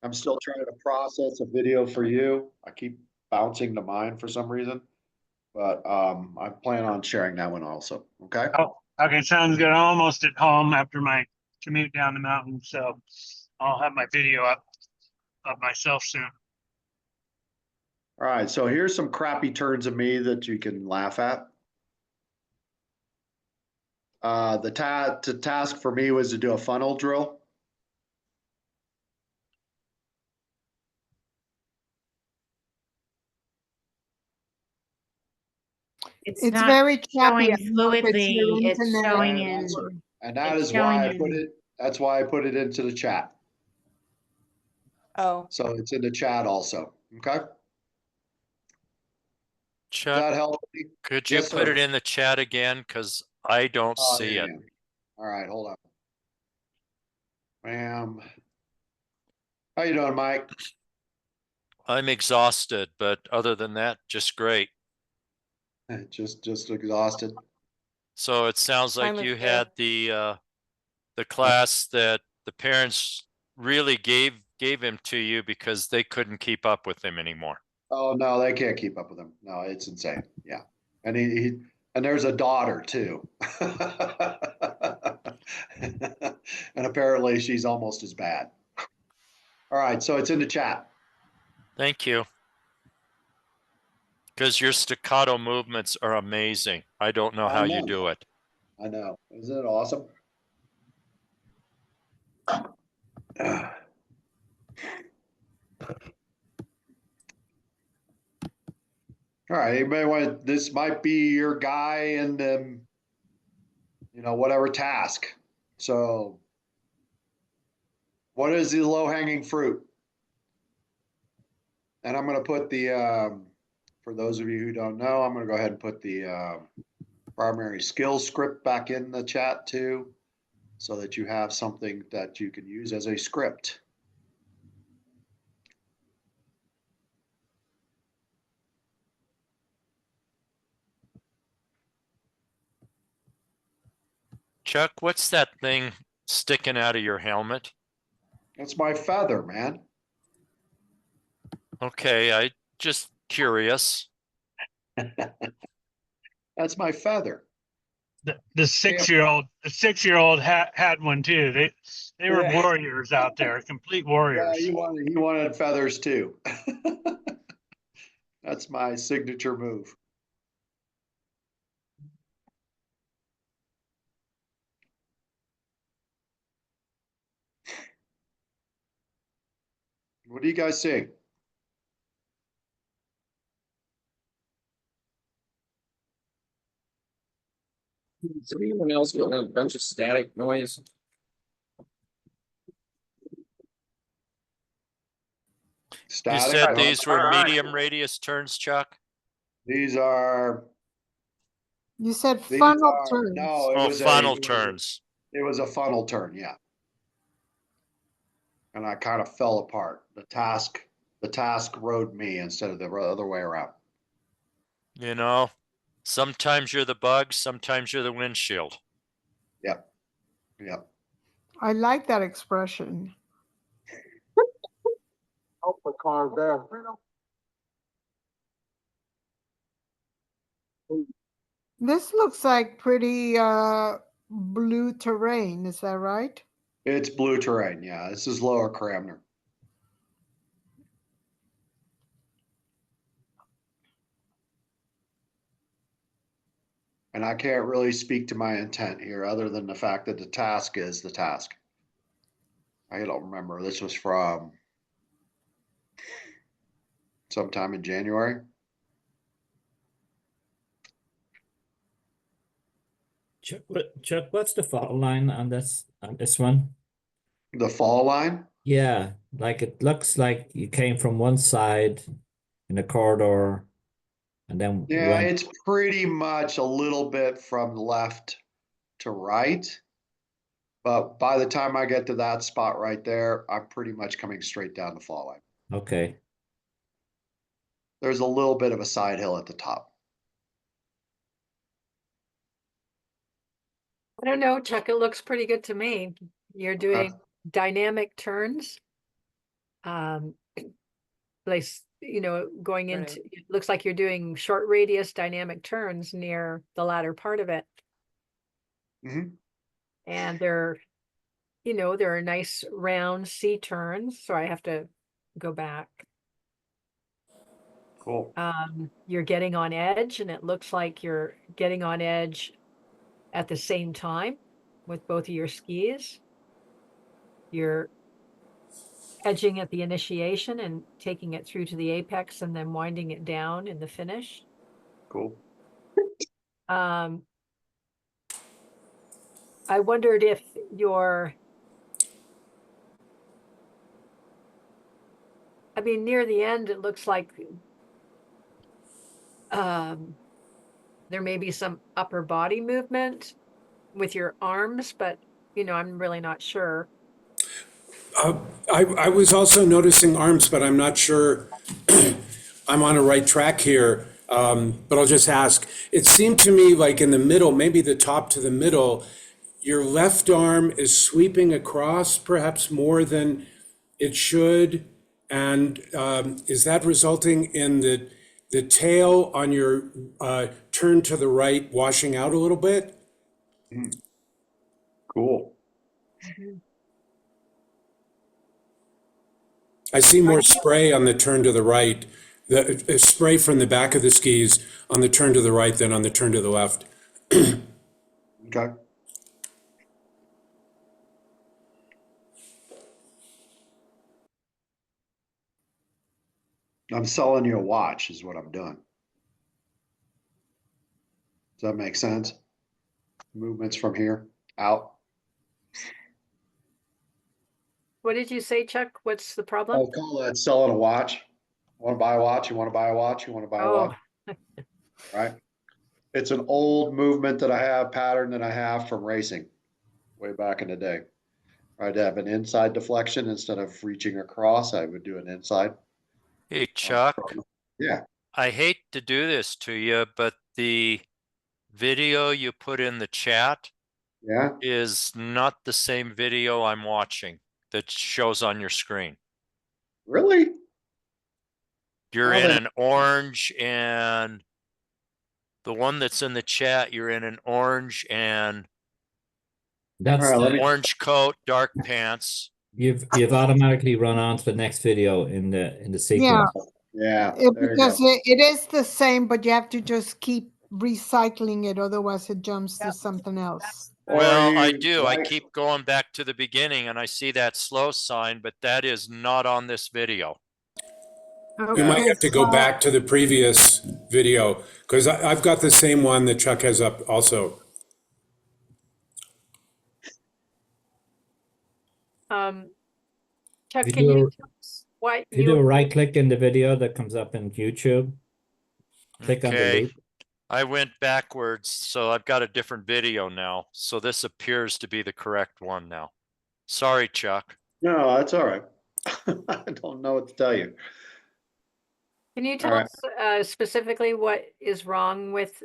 I'm still trying to process a video for you. I keep bouncing to mine for some reason, but I plan on sharing that one also. Okay. Oh, okay, sounds good. I'm almost at home after my commute down the mountain, so I'll have my video up of myself soon. All right. So here's some crappy turns of me that you can laugh at. The task for me was to do a funnel drill. It's It's not very choppy. showing I don't know if it's your fluidly. It's internet showing And in, that's, or- and that it's is why I showing put in- it, that's why I put it into the chat. Oh, So it's in the chat also. Okay. Does Chuck, that help? could you Yes, put sir. it in the chat again? Because I don't Oh, see yeah, it. yeah. All right, hold on. Bam. How you doing, Mike? I'm exhausted, but other than that, just great. Just exhausted. So it sounds Time like of you day. had the class that the parents really gave him to you because they couldn't keep up with him anymore. Oh no, they can't keep up with him. No, it's insane. Yeah, and he and there's a daughter too, and apparently she's almost as bad. All right, so it's in the chat. Thank you. Because your staccato movements are amazing. I don't know how you do it. I know. Isn't it awesome? All right, anybody want, this might be your guy and whatever task. So what is the low hanging fruit? And I'm going to put for those of you who don't know, I'm going to go ahead and put the primary skills script back in the chat too, so that you have something that you can use as a script. Chuck, what's that thing sticking out of your helmet? That's my feather, man. Okay, I just curious. That's my feather. The 6-year-old had one too. They were Yeah. warriors out there, complete Yeah, warriors. he wanted feathers too. That's my signature move. What do you guys see? Is anyone else getting a bunch of static noise? You Static. said these were medium radius turns, Chuck? These are. You said These funnel are turns. no. It Oh, was funnel turns. It was a funnel turn, yeah. And I kind of fell apart. The task rode me instead of the other way around. You know, sometimes you're the bug, sometimes you're the windshield. Yep. Yep. I like that expression. Oh, the car there. This looks like pretty blue terrain. Is that right? It's blue terrain. Yeah. This is Lower Cramner. And I can't really speak to my intent here other than the fact that the task is the task. I don't remember. This was from sometime in January. Chuck, what's the fault line on this one? The fall line. Yeah, like it looks like you came from one side in the corridor and then Yeah, went. it's pretty much a little bit from left to right. But by the time I get to that spot right there, I'm pretty much coming straight down the fall line. Okay. There's a little bit of a side hill at the top. I don't know, Chuck, it looks pretty good to me. You're doing dynamic turns. like, going Right. into, it looks like you're doing short radius dynamic turns near the latter part of it. Mhm. And they're nice round C turns, so I have to go back. Cool. You're getting on edge, and it looks like you're getting on edge at the same time with both of your skis. You're edging at the initiation and taking it through to the apex and then winding it down in the finish. Cool. I wondered if near the end, it looks like there may be some upper body movement with your arms, but I'm really not sure. I was also noticing arms, but I'm not sure I'm on a right track here. But I'll just ask. It seemed to me like in the middle, maybe the top to the middle, your left arm is sweeping across perhaps more than it should. And is that resulting in the tail on your turn to the right washing out a little bit? Cool. I see more spray on the turn to the right, the spray from the back of the skis on the turn to the right than on the turn to the left. Okay. I'm selling you a watch is what I'm doing. Does that make sense? Movements from here out. What did you say, Chuck? What's the problem? I'll call that selling a watch. Want to buy a watch? You want to buy a watch? You want to buy a Oh, watch? Right? It's an old movement that I have, pattern that I have from racing way back in the day. I'd have an inside deflection instead of reaching across. I would do an inside. Hey, Chuck, Yeah. I hate to do this to you, but the video you put in the chat Yeah. is not the same video I'm watching that shows on your screen. Really? You're Oh, in then- an orange, and the one that's in the chat, you're in an orange and That's All right, let me- orange coat, dark pants. you've automatically run on to the next video in the sequence. Yeah. It- there you because go. it is the same, but you have to just keep recycling it, otherwise it jumps to something else. Well, I you- do. I right. keep going back to the beginning and I see that slow sign, but that is not on this video. You might have to go back to the previous video, because I've got the same one that Chuck has up also. Chuck, You can you do- tell us what If you do a you, right click in the video that comes up in YouTube, click on Okay, delete. I went backwards, so I've got a different video now. So this appears to be the correct one now. Sorry, Chuck. No, that's all right. I don't know what to tell you. can you tell right. us specifically what is wrong with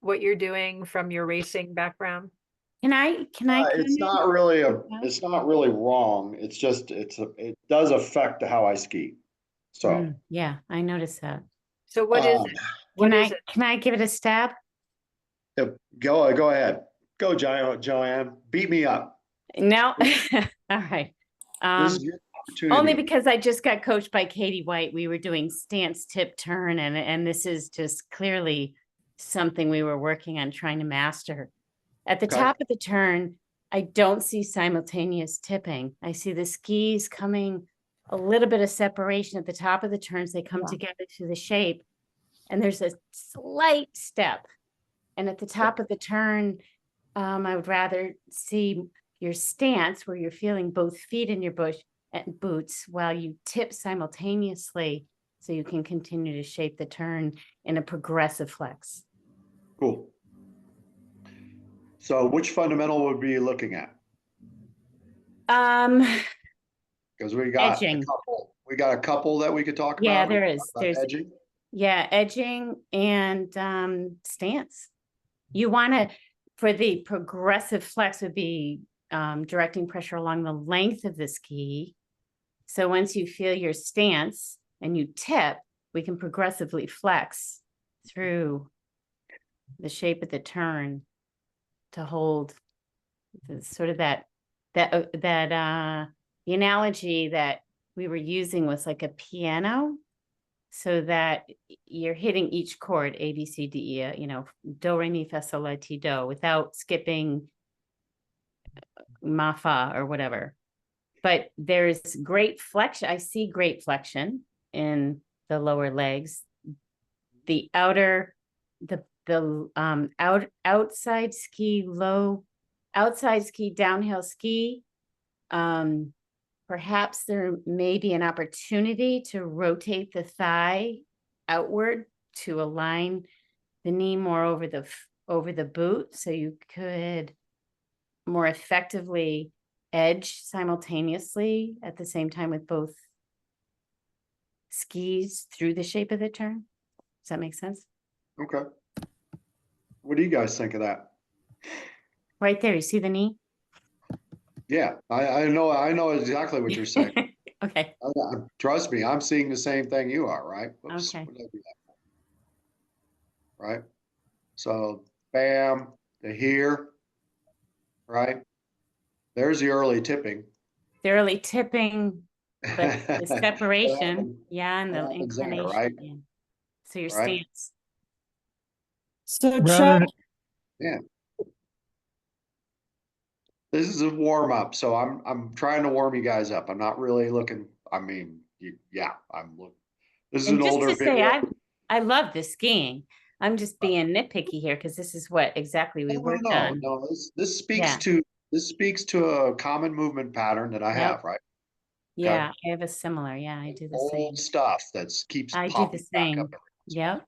what you're doing from your racing background? Can I It's comment? not really it's not really wrong. It's just, it does affect how I ski. So, Yeah, I noticed that. So what is um, it? What is it? Can I give it a stab? go ahead. Go, Joanne. Beat me up. No, all right. This is your opportunity. Only because I just got coached by Katie White. We were doing stance, tip, turn, and this is just clearly something we were working on trying to master. At the Okay. top of the turn, I don't see simultaneous tipping. I see the skis coming a little bit of separation at the top of the turns. They come together to the shape, and there's a slight step. And at the top of the turn, I would rather see your stance where you're feeling both feet in your boots while you tip simultaneously, so you can continue to shape the turn in a progressive flex. Cool. So which fundamental would be looking at? Because we got a Edging. couple. We got a couple that we could talk about. Yeah, We there could is. talk about There's edging. Yeah, edging and stance. You want to, for the progressive flex would be directing pressure along the length of the ski So once you feel your stance and you tip, we can progressively flex through the shape of the turn to hold the, sort of the analogy that we were using was like a piano, so that you're hitting each chord, A, B, C, D, E, you know, do, re, mi, fa, sol, la, ti, do, without skipping ma, fa, or whatever. But there's great flexion. I see great flexion in the lower legs. The outer, outside ski, downhill ski. Perhaps there may be an opportunity to rotate the thigh outward to align the knee more over the boot, so you could more effectively edge simultaneously at the same time with both skis through the shape of the turn. Does that make sense? Okay. What do you guys think of that? Right there, you see the knee? Yeah, I know exactly what you're saying. Okay. Trust me, I'm seeing the same thing you are, right? Oops, Okay. what did I do that for? Right? So bam, to here, right? There's the early tipping. The early tipping, but the separation, happens- yeah, and the that happens there, inclination. right? Yeah. So your Right. stance. So Rather Chuck, than- This is a warm up, so I'm trying to warm you guys up. I'm not really looking. I mean, yeah, I'm looking. This is And an just older to say, video. I love the skiing. I'm just being nitpicky here because this is what exactly we worked on. No. This speaks Yeah. to a common movement pattern that I Yep. have, right? Yeah, I have a similar. Yeah, I do the same. Old stuff that keeps I do popping the back same. up. Yep.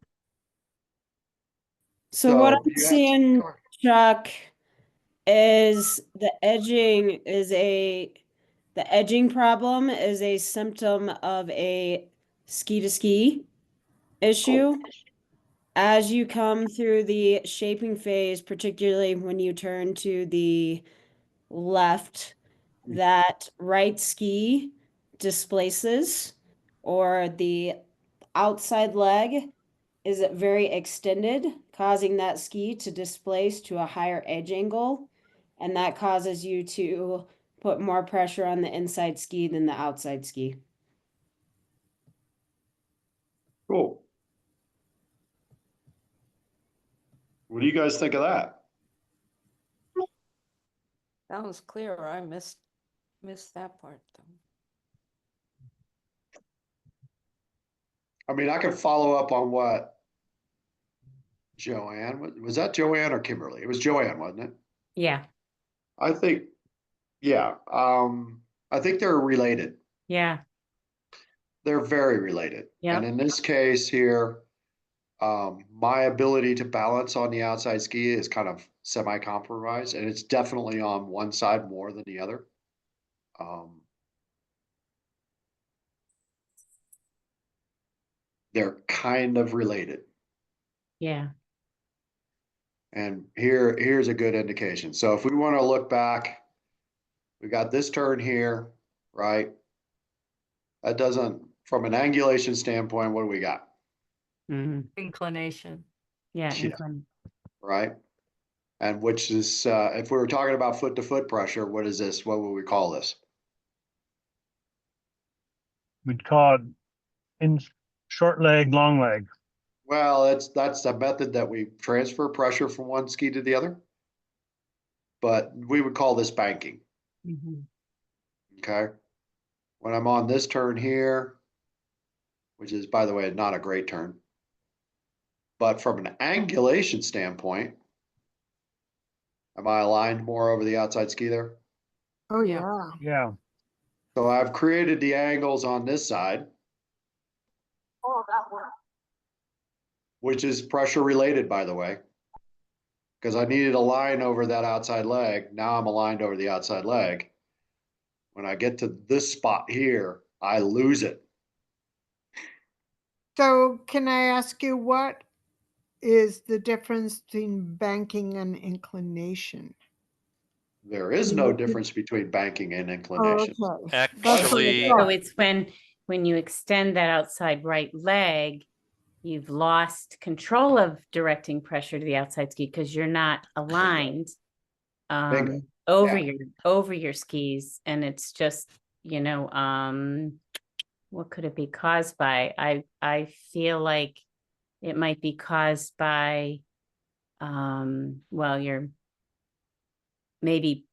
so what So I'm you guys- seeing, go ahead. Chuck, is the edging problem is a symptom of a ski to ski issue. As you come through the shaping phase, particularly when you turn to the left, that right ski displaces, or the outside leg is very extended, causing that ski to displace to a higher edge angle. And that causes you to put more pressure on the inside ski than the outside ski. Cool. What do you guys think of that? That was clear. I missed that part though. I mean, I could follow up on what Joanne, was that Joanne or Kimberly? It was Joanne, wasn't it? Yeah. I think, yeah, I think they're related. Yeah. They're very related. Yeah. And in this case here, my ability to balance on the outside ski is kind of semi-compromised, and it's definitely on one side more than the other. They're kind of related. Yeah. And here's a good indication. So if we want to look back, we got this turn here, right? That doesn't, from an angulation standpoint, what do we got? Mm-hmm. Inclination. Yeah. Yeah. incline. Right? And which is, if we were talking about foot to foot pressure, what is this? What would we call this? we'd call it in short leg, long leg. Well, that's a method that we transfer pressure from one ski to the other. But we would call this banking. Mm-hmm. Okay. When I'm on this turn here, which is, by the way, not a great turn. But from an angulation standpoint, am I aligned more over the outside ski there? Oh, Yeah. yeah. Yeah. So I've created the angles on this side, Oh, that works. which is pressure related, by the way. Because I needed a line over that outside leg. Now I'm aligned over the outside leg. When I get to this spot here, I lose it. So can I ask you, what is the difference between banking and inclination? There is no difference between banking and inclination. Okay. Actually, So it's when you extend that outside right leg, you've lost control of directing pressure to the outside ski because you're not aligned Bingo. over Yeah. your skis, and it's just, what could it be caused by? I feel like it might be caused by well, you're maybe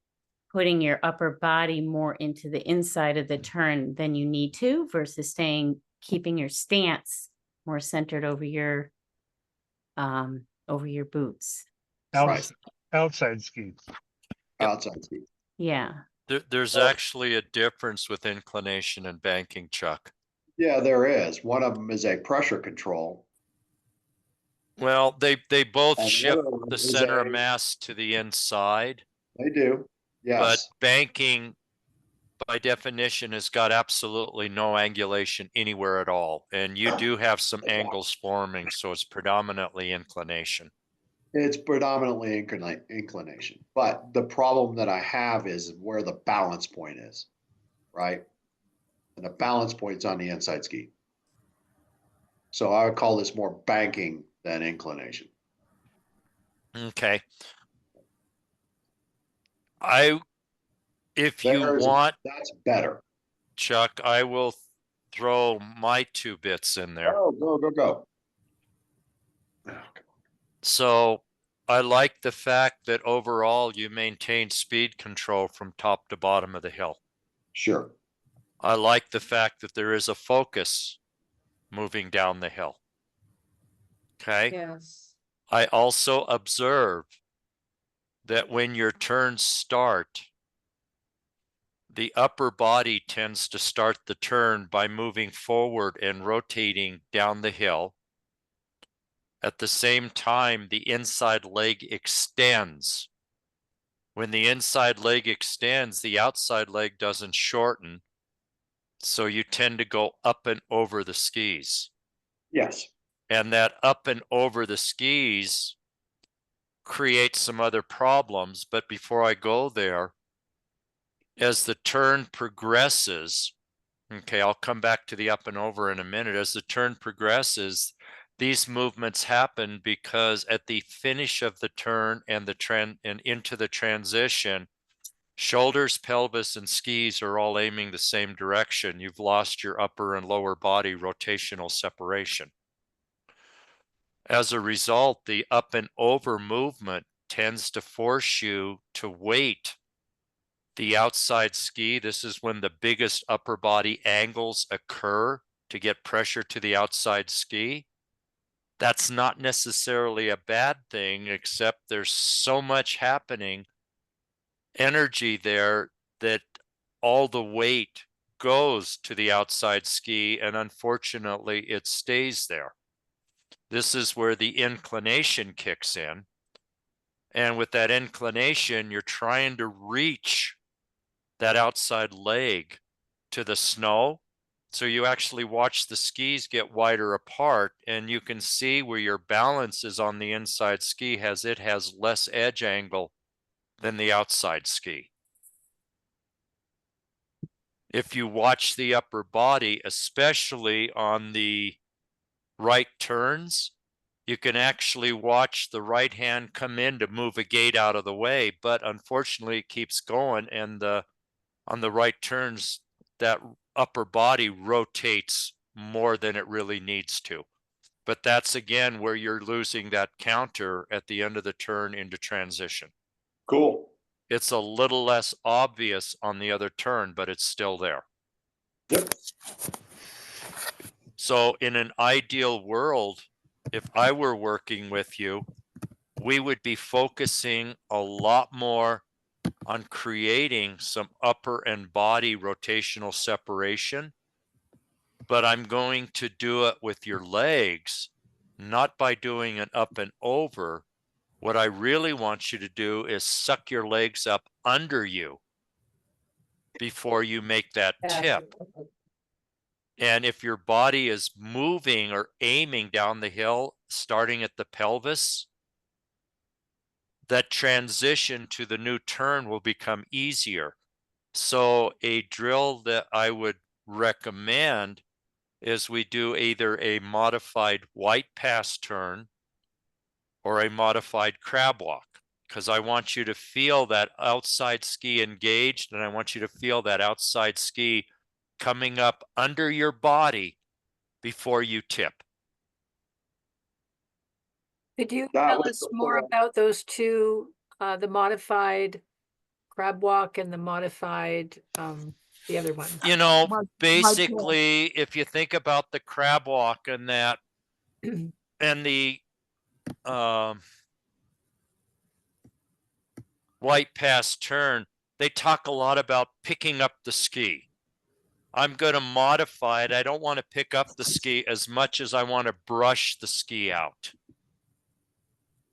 putting your upper body more into the inside of the turn than you need to versus keeping your stance more centered over your boots. Right. Outside skis. Outside ski. Yeah. there's actually a difference with inclination and banking, Chuck. Yeah, there is. One of them is a pressure control. Well, they both And the shift other one the is center of a- mass to the inside, They do. but Yes. banking by definition has got absolutely no angulation anywhere at all. And you do have some angles forming, so it's predominantly inclination. It's predominantly inclination. But the problem that I have is where the balance point is, right? And the balance point's on the inside ski. So I would call this more banking than inclination. Okay. If you There's- want, That's better. Chuck, I will throw my 2 bits in there. Oh, go. So I like the fact that overall you maintain speed control from top to bottom of the hill. Sure. I like the fact that there is a focus moving down the hill. Okay. Yes. I also observe that when your turns start, the upper body tends to start the turn by moving forward and rotating down the hill. At the same time, the inside leg extends. When the inside leg extends, the outside leg doesn't shorten. So you tend to go up and over the skis. Yes. And that up and over the skis creates some other problems. But before I go there, as the turn progresses, okay, I'll come back to the up and over in a minute. As the turn progresses, these movements happen because at the finish of the turn and into the transition, shoulders, pelvis, and skis are all aiming the same direction. You've lost your upper and lower body rotational separation. As a result, the up and over movement tends to force you to weight the outside ski. This is when the biggest upper body angles occur to get pressure to the outside ski. That's not necessarily a bad thing, except there's so much happening, energy there, that all the weight goes to the outside ski, and unfortunately it stays there. This is where the inclination kicks in. And with that inclination, you're trying to reach that outside leg to the snow. So you actually watch the skis get wider apart, and you can see where your balance is on the inside ski it has less edge angle than the outside ski. If you watch the upper body, especially on the right turns, you can actually watch the right hand come in to move a gate out of the way, but unfortunately it keeps going, and on the right turns, that upper body rotates more than it really needs to. But that's again where you're losing that counter at the end of the turn into transition. Cool. It's a little less obvious on the other turn, but it's still there. Yep. So in an ideal world, if I were working with you, we would be focusing a lot more on creating some upper and body rotational separation, but I'm going to do it with your legs, not by doing an up and over. What I really want you to do is suck your legs up under you before you make that tip. And if your body is moving or aiming down the hill, starting at the pelvis, that transition to the new turn will become easier. So a drill that I would recommend is we do either a modified white pass turn or a modified crab walk, because I want you to feel that outside ski engaged, and I want you to feel that outside ski coming up under your body before you tip. Could you That tell was us more about those two, the modified crab walk and the modified, the other one? You know, My- basically, if you think about the crab walk and that, and the white pass turn, they talk a lot about picking up the ski. I'm going to modify it. I don't want to pick up the ski as much as I want to brush the ski out,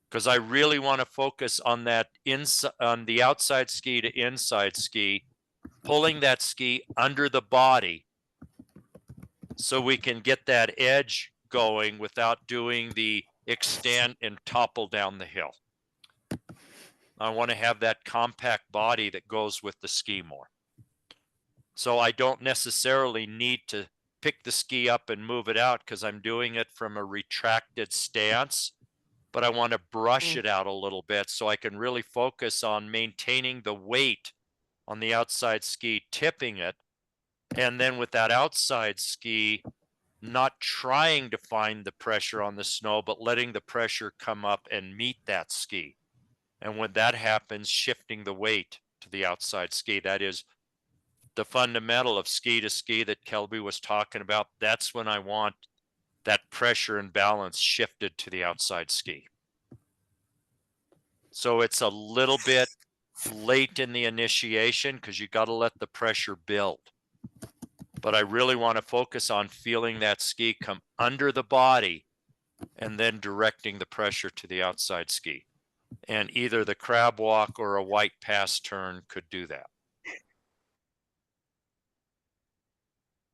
because I really want to focus on that on the outside ski to inside ski, pulling that ski under the body so we can get that edge going without doing the extend and topple down the hill. I want to have that compact body that goes with the ski more. So I don't necessarily need to pick the ski up and move it out because I'm doing it from a retracted stance, but I want to brush it out a little bit so I can really focus on maintaining the weight on the outside ski, tipping it. And then with that outside ski, not trying to find the pressure on the snow, but letting the pressure come up and meet that ski. And when that happens, shifting the weight to the outside ski. That is the fundamental of ski to ski that Kelby was talking about. That's when I want that pressure and balance shifted to the outside ski. So it's a little bit late in the initiation because you got to let the pressure build. But I really want to focus on feeling that ski come under the body and then directing the pressure to the outside ski. And either the crab walk or a white pass turn could do that.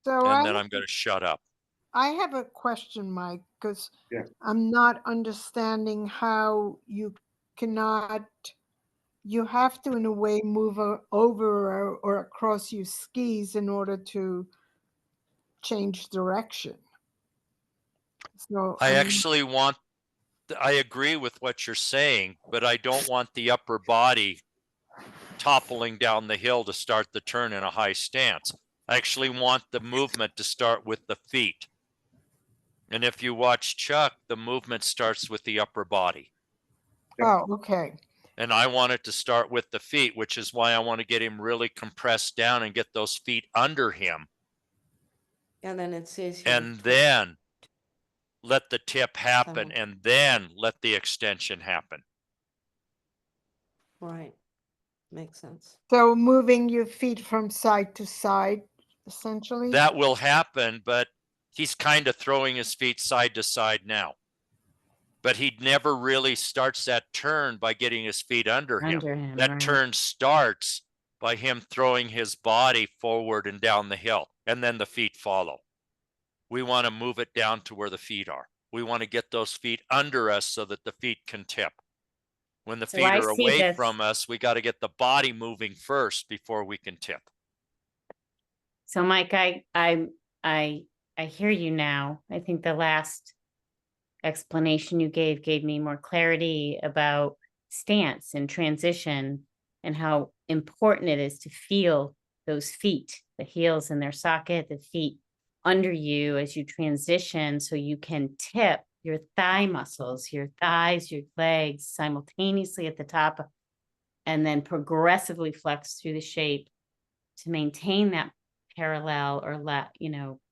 So And then I'm going to shut up. I have a question, Mike, because Yeah. I'm not understanding how you cannot, you have to in a way move over or across your skis in order to change direction. So I actually want, I agree with what you're saying, but I don't want the upper body toppling down the hill to start the turn in a high stance. I actually want the movement to start with the feet. And if you watch Chuck, the movement starts with the upper body. Oh, okay. And I want it to start with the feet, which is why I want to get him really compressed down and get those feet under him. And then it says here. And then let the tip happen and then let the extension happen. Right. Makes sense. So moving your feet from side to side, essentially? That will happen, but he's kind of throwing his feet side to side now. But he never really starts that turn by getting his feet under him. That right. turn starts by him throwing his body forward and down the hill, and then the feet follow. We want to move it down to where the feet are. We want to get those feet under us so that the feet can tip. When the So feet I are see away this. from us, we got to get the body moving first before we can tip. So Mike, I hear you now. I think the last explanation you gave me more clarity about stance and transition and how important it is to feel those feet, the heels in their socket, the feet under you as you transition so you can tip your thigh muscles, your thighs, your legs simultaneously at the top and then progressively flex through the shape to maintain that parallel or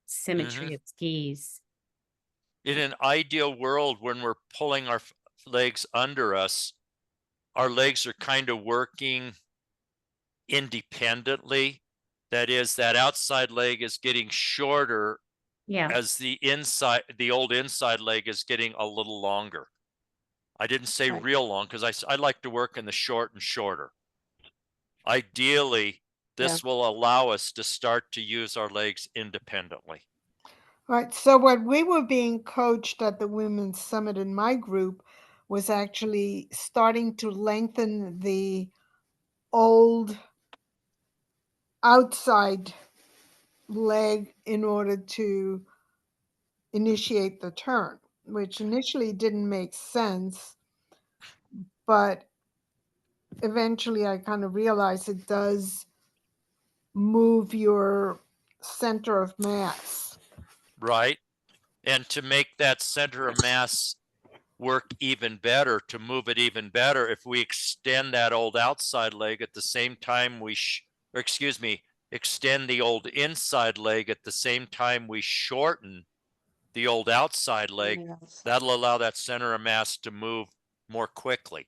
symmetry of skis. In an ideal world, when we're pulling our legs under us, our legs are kind of working independently. That is, that outside leg is getting shorter as the old inside leg is getting a little longer. I didn't say real long because I like to work in the short and shorter. Ideally, this will allow us to start to use our legs independently. Right. So what we were being coached at the Women's Summit in my group was actually starting to lengthen the old outside leg in order to initiate the turn, which initially didn't make sense, but eventually I kind of realized it does move your center of mass. Right? And to make that center of mass work even better, to move it even better, if we extend that old outside leg at the same time extend the old inside leg at the same time we shorten the old outside leg, that'll allow that center of mass to move more quickly.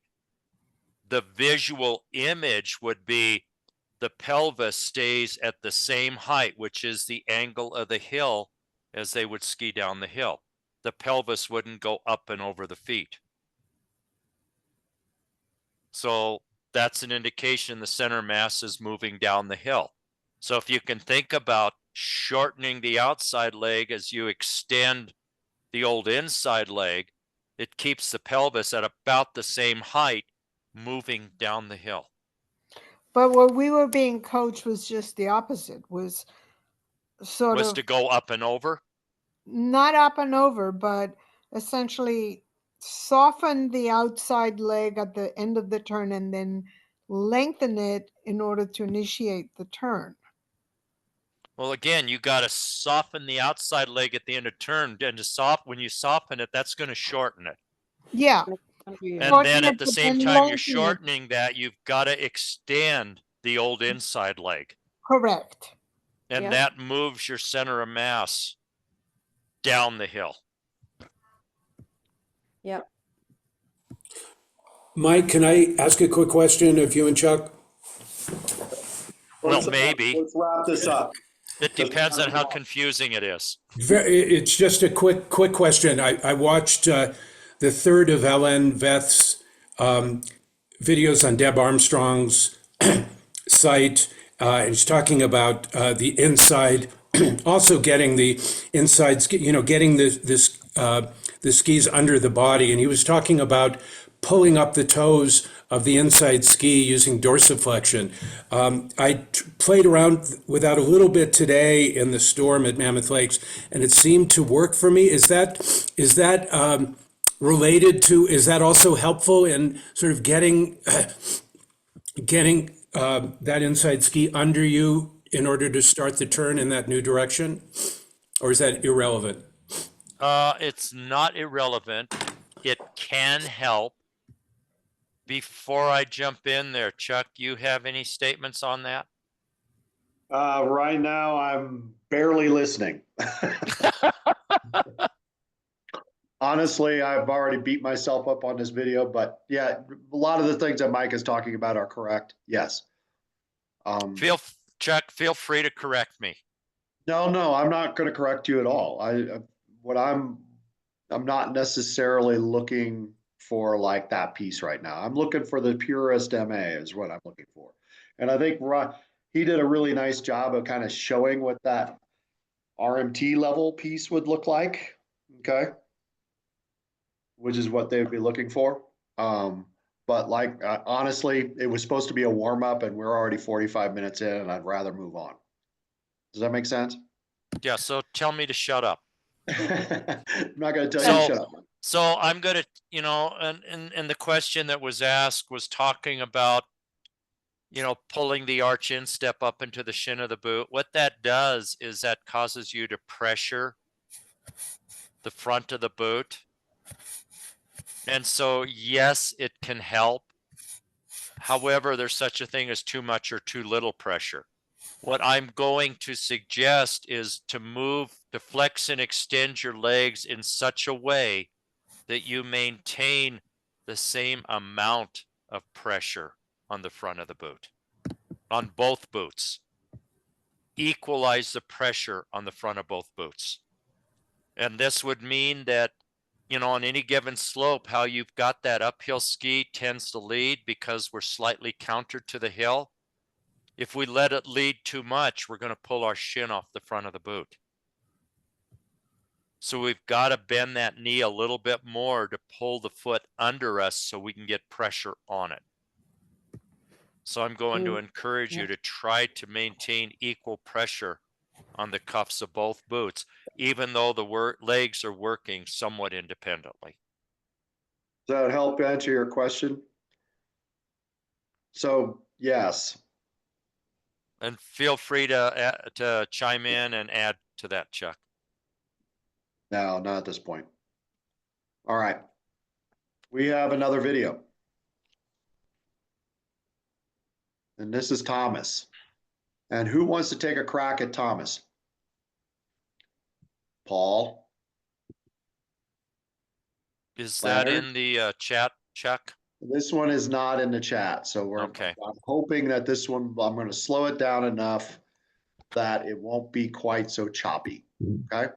The visual image would be the pelvis stays at the same height, which is the angle of the hill as they would ski down the hill. The pelvis wouldn't go up and over the feet. So that's an indication the center mass is moving down the hill. So if you can think about shortening the outside leg as you extend the old inside leg, it keeps the pelvis at about the same height moving down the hill. But what we were being coached was just the opposite, was sort Was of to go up and over? not up and over, but essentially soften the outside leg at the end of the turn and then lengthen it in order to initiate the turn. Well, again, you got to soften the outside leg at the end of turn, and when you soften it, that's going to shorten it. Yeah. And Shorten then it, at the but same then time lengthen you're it. shortening that, you've got to extend the old inside leg. Correct. And Yeah. that moves your center of mass down the hill. Yep. Mike, can I ask a quick question of you and Chuck? Well, maybe. Let's wrap this up. It depends on how confusing it is. It's just a quick question. I watched the third of Ellen Veth's videos on Deb Armstrong's site, and she's talking about the inside, also getting the inside, getting the skis under the body. And he was talking about pulling up the toes of the inside ski using dorsiflexion. I played around with that a little bit today in the storm at Mammoth Lakes, and it seemed to work for me. Is that related to? Is that also helpful in sort of getting that inside ski under you in order to start the turn in that new direction, or is that irrelevant? It's not irrelevant. It can help. Before I jump in there, Chuck, you have any statements on that? Right now, I'm barely listening. Honestly, I've already beat myself up on this video, but yeah, a lot of the things that Mike is talking about are correct. Yes. Chuck, feel free to correct me. No, I'm not going to correct you at all. I'm not necessarily looking for like that piece right now. I'm looking for the purest MA is what I'm looking for. And I think he did a really nice job of kind of showing what that RMT level piece would look like. Okay. Which is what they would be looking for. But like, honestly, it was supposed to be a warm up and we're already 45 minutes in and I'd rather move on. Does that make sense? Yeah. So tell me to shut up. I'm not going to tell you to shut up. So I'm going to, and the question that was asked was talking about, pulling the arch instep up into the shin of the boot. What that does is that causes you to pressure the front of the boot. And so, yes, it can help. However, there's such a thing as too much or too little pressure. What I'm going to suggest is to flex and extend your legs in such a way that you maintain the same amount of pressure on the front of the boot, on both boots. Equalize the pressure on the front of both boots. And this would mean that, on any given slope, how you've got that uphill ski tends to lead because we're slightly countered to the hill. If we let it lead too much, we're going to pull our shin off the front of the boot. So we've got to bend that knee a little bit more to pull the foot under us so we can get pressure on it. So I'm going to encourage you to try to maintain equal pressure on the cuffs of both boots, even though the legs are working somewhat independently. Does that help answer your question? So, yes. And feel free to chime in and add to that, Chuck. No, not at this point. All right. We have another video. And this is Thomas. And who wants to take a crack at Thomas? Paul? Is that Leonard? in the chat, Chuck? This one is not in the chat, so Okay. I'm hoping that this one, I'm going to slow it down enough that it won't be quite so choppy. Okay.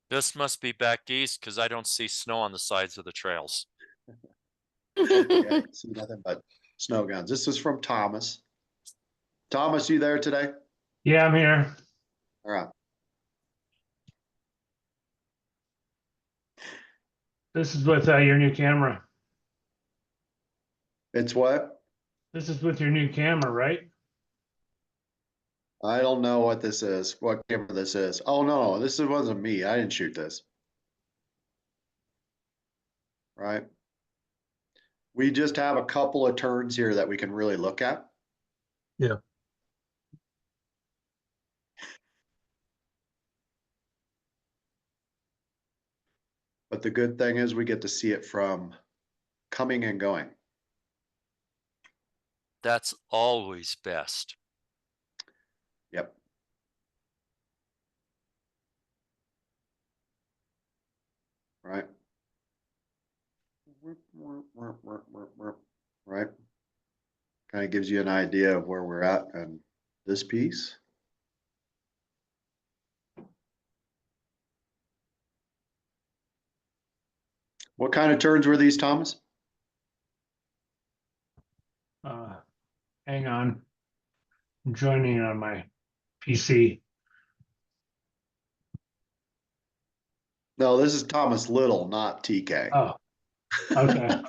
This must be back east because I don't see snow on the sides of the trails. Yeah, see nothing but snow guns. This is from Thomas. Thomas, you there today? Yeah, I'm here. All right. This is with your new camera. It's what? This is with your new camera, right? I don't know what this is, what camera this is. Oh, no, this wasn't me. I didn't shoot this. Right? We just have a couple of turns here that we can really look at. Yeah. But the good thing is we get to see it from coming and going. That's always best. Yep. Right. Right. Kind of gives you an idea of where we're at and this piece. What kind of turns were these, Thomas? Hang on. I'm joining on my PC. No, this is Thomas Little, not TK. Oh, okay.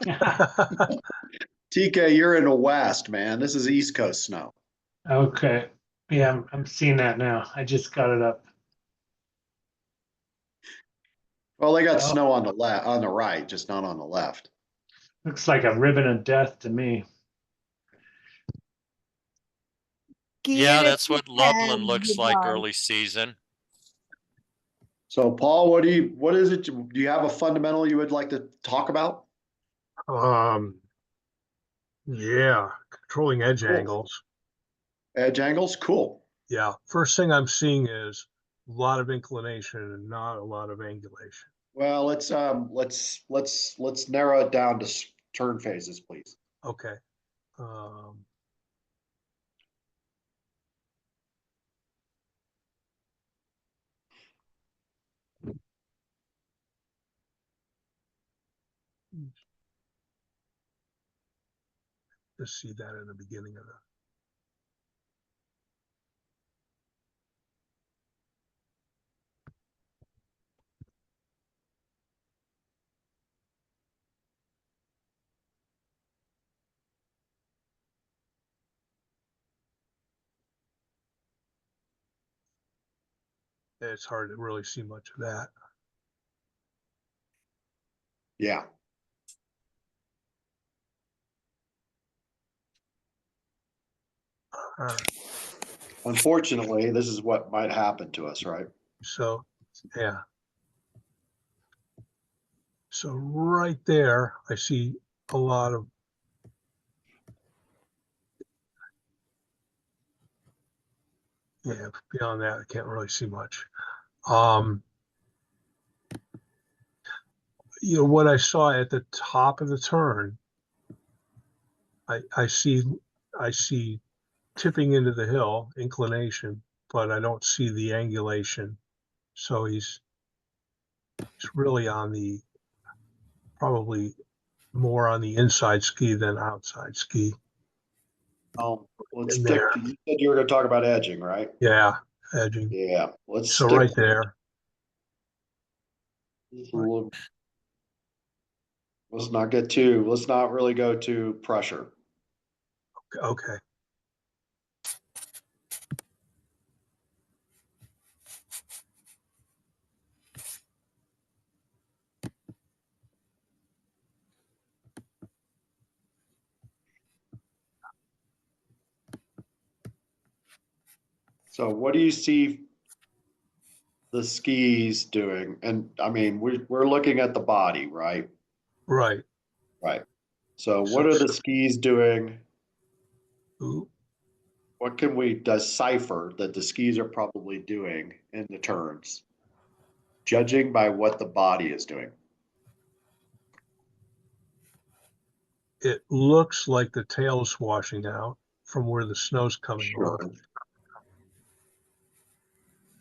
TK, you're in the West, man. This is East Coast snow. Okay. Yeah, I'm seeing that now. I just got it up. Well, they got Oh. snow on the left, on the right, just not on the left. Looks like a ribbon of death to me. Yeah, Get it that's what Loveland and looks you like buy. early season. So, Paul, what is it? Do you have a fundamental you would like to talk about? Yeah, controlling edge Cool. angles. Edge angles? Cool. Yeah, first thing I'm seeing is a lot of inclination and not a lot of angulation. Well, let's narrow it down to turn phases, please. Okay. Just see that in the beginning of the. It's hard to really see much of that. Yeah. All right. Unfortunately, this is what might happen to us, right? So, yeah. So right there, I see a lot of. Yeah, beyond that, I can't really see much. You know, what I saw at the top of the turn, I see tipping into the hill, inclination, but I don't see the angulation. So he's really on the, probably more on the inside ski than outside ski. Let's In stick. there. You said you were going to talk about edging, right? Yeah, edging. Yeah. Let's So stick. right there. Let's not really go to pressure. Okay. So what do you see the skis doing? And I mean, we're looking at the body, right? Right. Right. So what are the skis doing? Ooh, What can we decipher that the skis are probably doing in the turns, judging by what the body is doing? it looks like the tail's washing out from where the snow's coming Sure. off.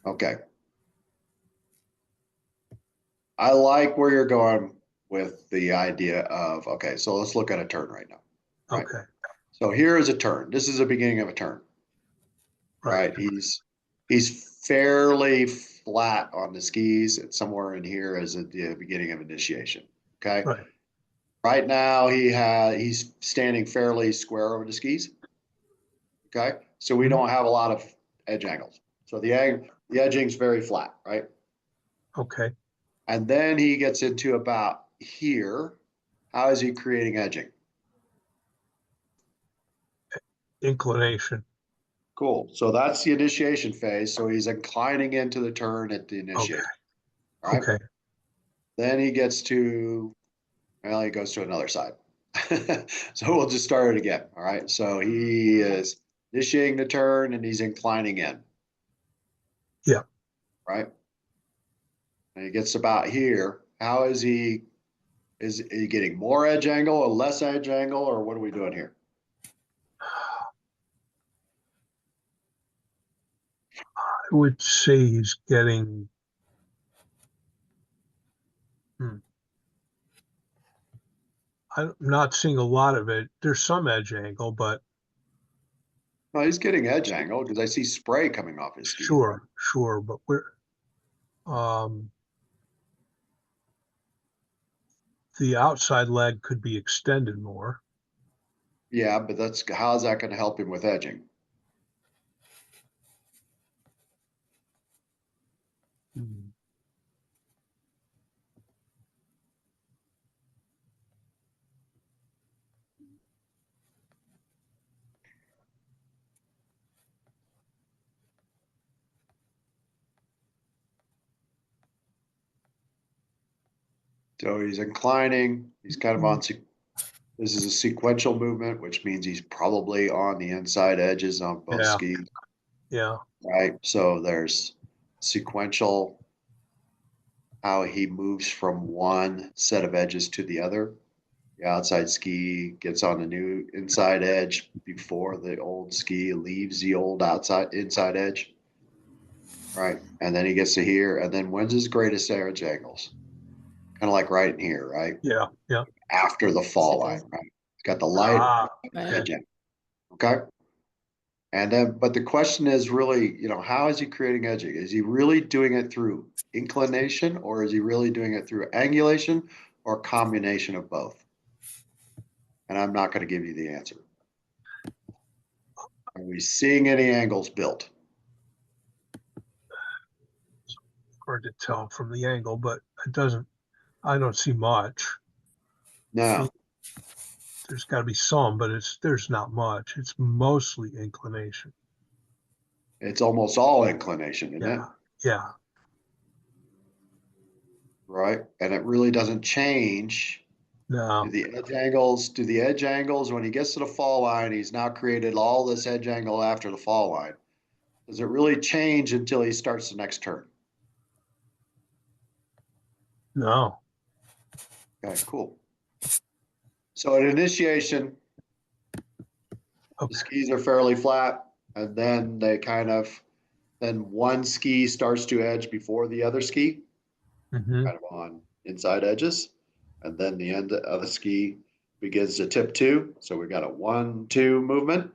Okay. I like where you're going with the idea of, okay, so let's look at a turn right now. Right. Okay. So here is a turn. This is the beginning of a turn. Right. Right. He's fairly flat on the skis. And somewhere in here is at the beginning of initiation. Okay. Right. Right now he's standing fairly square over the skis. Okay. So we don't have a lot of edge angles. So the edging's very flat, right? Okay. And then he gets into about here. How is he creating edging? Inclination. Cool. So that's the initiation phase. So he's inclining into the turn at the Okay. initiate. All right. Okay. Then he gets to, well, he goes to another side. So we'll just start it again. All right. So he is initiating the turn and he's inclining in. Yeah. Right. And he gets about here. How is he getting more edge angle or less edge angle, or what are we doing here? I would say he's getting. I'm not seeing a lot of it. There's some edge angle, but No, he's getting edge angle because I see spray coming off his ski. sure, but the outside leg could be extended more. Yeah, but how's that going to help him with edging? So he's inclining. He's kind of on. This is a sequential movement, which means he's probably on the inside edges on both Yeah. skis. Yeah. Right. So there's sequential, how he moves from one set of edges to the other. The outside ski gets on the new inside edge before the old ski leaves the old inside edge. Right. And then he gets to here. And then when's his greatest edge angles? Kind of like right in here, right? Yeah. Yeah. After the fall line, right? It's got the light edge angle. Okay. And then, but the question is really, how is he creating edging? Is he really doing it through inclination, or is he really doing it through angulation, or a combination of both? And I'm not going to give you the answer. Are we seeing any angles built? Hard to tell from the angle, but I don't see much. No. There's got to be some, but there's not much. It's mostly inclination. It's almost all inclination, isn't it? Yeah. Right. And it really doesn't change. No. Do the edge angles, when he gets to the fall line, he's now created all this edge angle after the fall line. Does it really change until he starts the next turn? No. Okay, cool. So at initiation, the skis are fairly flat, and then then one ski starts to edge before the other ski, kind of on inside edges. And then the end of the ski begins to tip two. So we've got a 1-2 movement.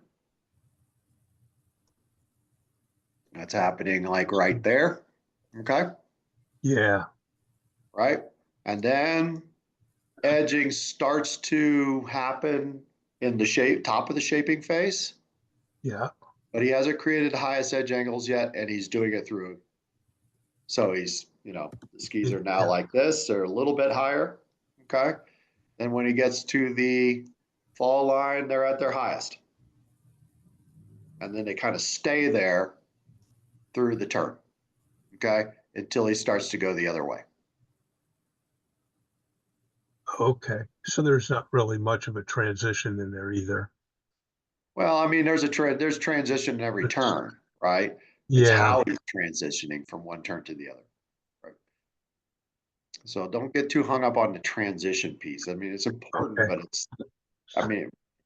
That's happening like right there. Okay. Yeah. right? And then edging starts to happen in the top of the shaping face, Yeah. but he hasn't created the highest edge angles yet, and he's doing it through. So he's, the skis are now Yeah. like this, they're a little bit higher, okay? And when he gets to the fall line, they're at their highest. And then they kind of stay there through the turn, okay? Until he starts to go the other way. Okay. So there's not really much of a transition in there either. Well, I mean, there's transition in every turn, right? It's Yeah. how he's transitioning from one turn to the other, right? So don't get too hung up on the transition piece. I mean, it's important, Okay. but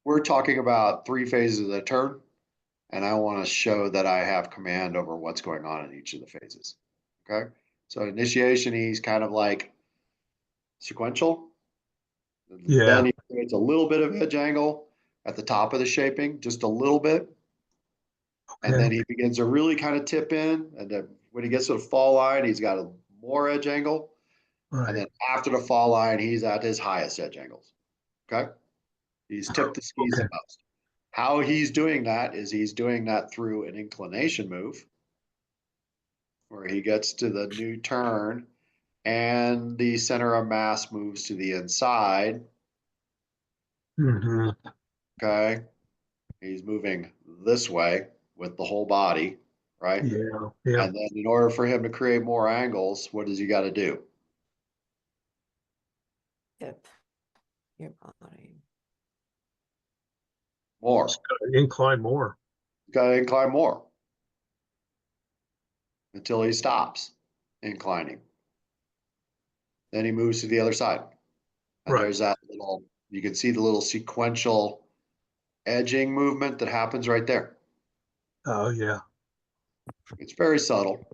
we're talking about 3 phases of the turn, and I want to show that I have command over what's going on in each of the phases. Okay. So initiation, he's kind of like sequential. Yeah. Then he creates a little bit of edge angle at the top of the shaping, just a little bit. And then Okay. he begins to really kind of tip in. And then when he gets to the fall line, he's got a more edge angle. And Right. then after the fall line, he's at his highest edge angles. Okay. He's tipped the skis the Okay. most. How he's doing that is he's doing that through an inclination move where he gets to the new turn and the center of mass moves to the inside. Hmm. Okay. He's moving this way with the whole body, right? Yeah. Yeah. And then in order for him to create more angles, what does he got to do? Tip your body. More. Incline more. He's got to incline more until he stops inclining. Then he moves to the other side. And Right. there's that little, you can see the little sequential edging movement that happens right there. Oh, yeah. It's very subtle.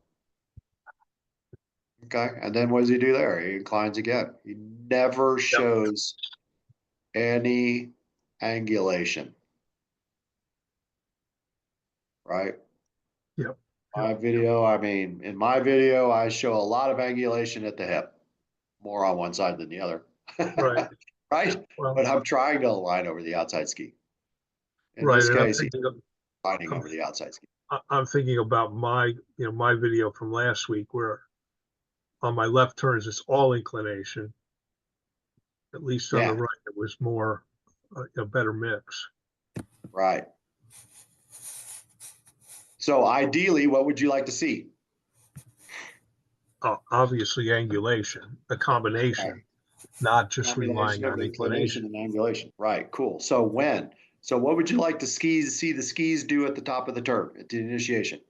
Okay. And then what does he do there? He inclines again. He never shows any angulation. Right? Yep. My video, in my video, I show a lot of angulation at the hip, more on one side than the other. Right. Right? Well, But I'm trying to align over the outside ski. In right. this And case, he's aligning I'm- over the outside ski. I'm thinking about my video from last week where on my left turns, it's all inclination. At least on Yeah. the right, it was more a better mix. Right. So ideally, what would you like to see? Obviously, angulation, a combination, not just relying Combination of on inclination inclination. and angulation. Right, cool. So what would you like to see the skis do at the top of the turn, at the initiation?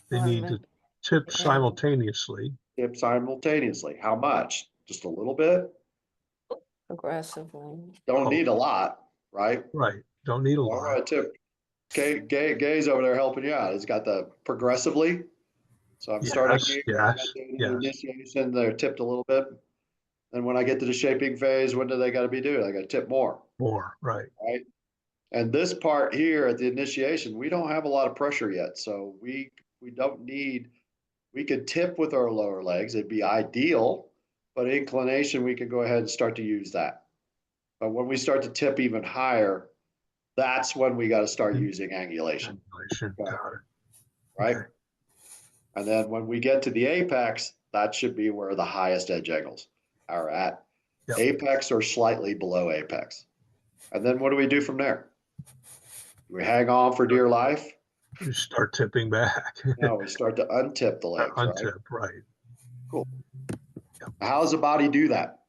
They need to tip simultaneously. Tip simultaneously. How much? Just a little bit? Aggressively. Don't Oh. need a lot, right? Right. Don't need a All lot. right, tip. Gay's over there helping you out. He's got the progressively. So I'm starting Yes, here. yes, The yes. initiation, they're tipped a little bit. And when I get to the shaping phase, what do they got to be doing? They got to tip more, More, right. right? And this part here at the initiation, we don't have a lot of pressure yet. So we don't need, we could tip with our lower legs. It'd be ideal, but inclination, we could go ahead and start to use that. But when we start to tip even higher, that's when we got to start using angulation, Angulation, got it. right? Okay. And then when we get to the apex, that should be where the highest edge angles are at. Yep. Apex or slightly below apex. And then what do we do from there? Do we hang on for dear life? You start tipping back. No, we start to untip the legs, right? Untip, right. Cool. How does the body do that?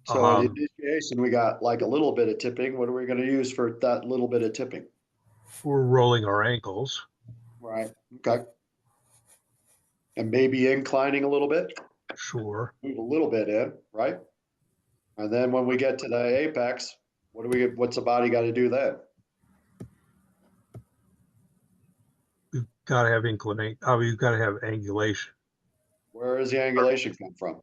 So at the initiation, we got like a little bit of tipping. What are we going to use for that little bit of tipping? We're rolling our ankles. Right. Okay. And maybe inclining a little bit. Sure. Move a little bit in, right? And then when we get to the apex, what's the body got to do then? We've got to have inclination. We've got to have angulation. Where does the angulation come from?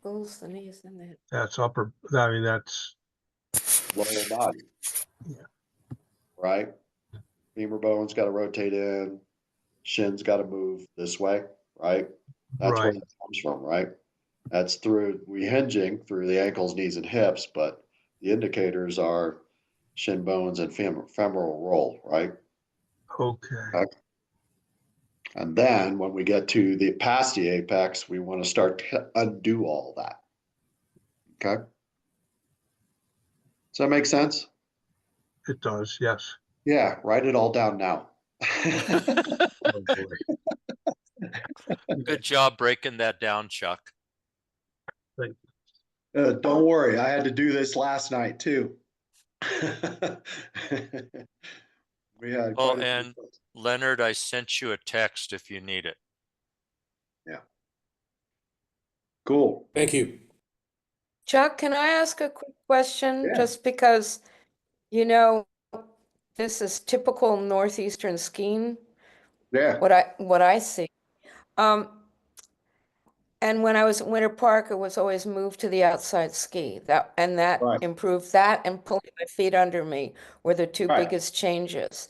Both the knees and the That's upper, I mean, that's Lower body. Yeah. Right? Femur bone's got to rotate in, shin's got to move this way, right? That's where Right. it comes from, right? That's through we hinging through the ankles, knees, and hips, but the indicators are shin bones and femoral roll, right? Okay. And then when we get to the past the apex, we want to start to undo all that. Okay. Does that make sense? It does. Yes. Yeah, write it all down now. Oh, boy. Good job breaking that down, Chuck. Don't worry, I had to do this last night too. We had Oh, quite a few and folks. Leonard, I sent you a text if you need it. Cool. Thank you. Chuck, can I ask a quick question? Yeah. Just because, you know, this is typical northeastern skiing, Yeah. what I see. And when I was at Winter Park, it was always moved to the outside ski. That Right. improved that, and pulling my feet under me were the two Right. biggest changes.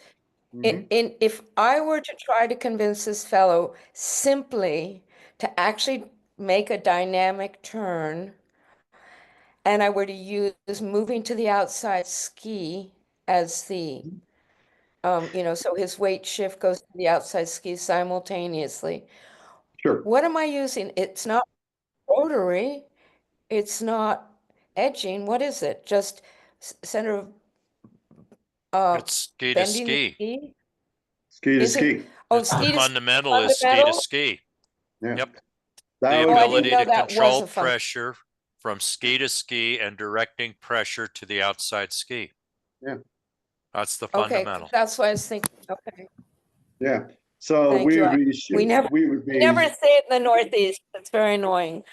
Mhm. If I were to try to convince this fellow simply to actually make a dynamic turn, and I were to use moving to the outside ski as the, so his weight shift goes to the outside ski simultaneously. Sure. What am I using? It's not rotary, it's not edging. What is it? Just center of It's ski to bending the ski. ski? Ski to Is it? ski. Oh, It's the ski to ski fundamental is ski to fundamental? ski. Yeah. Yep. That The was- I didn't ability know to that was control a fun- pressure from ski to ski and directing pressure to the outside ski. Yeah. That's the Okay, fundamental. that's what I was thinking. Okay. Yeah. So Thank we you. would be. We never- We would be. We never say it in the Northeast. It's very annoying.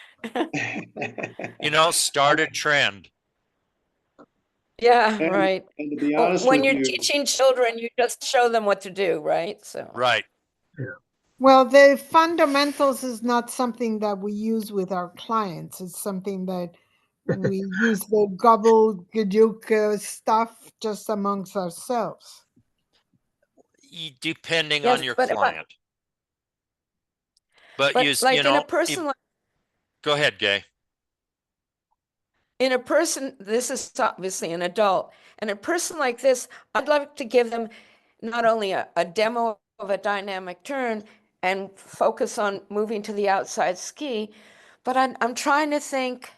You know, start a trend. Yeah, And- right. And to be Well, honest when with you're you, teaching children, you just show them what to do, right? So. Right. Well, the fundamentals is not something that we use with our clients. It's something that we use the gobbledygook stuff just amongst ourselves. Depending Yes, on your but- client. But But you, like you in know, a person like go ahead, Gay. in a person, this is obviously an adult, and a person like this, I'd like to give them not only a demo of a dynamic turn and focus on moving to the outside ski, but I'm trying to think,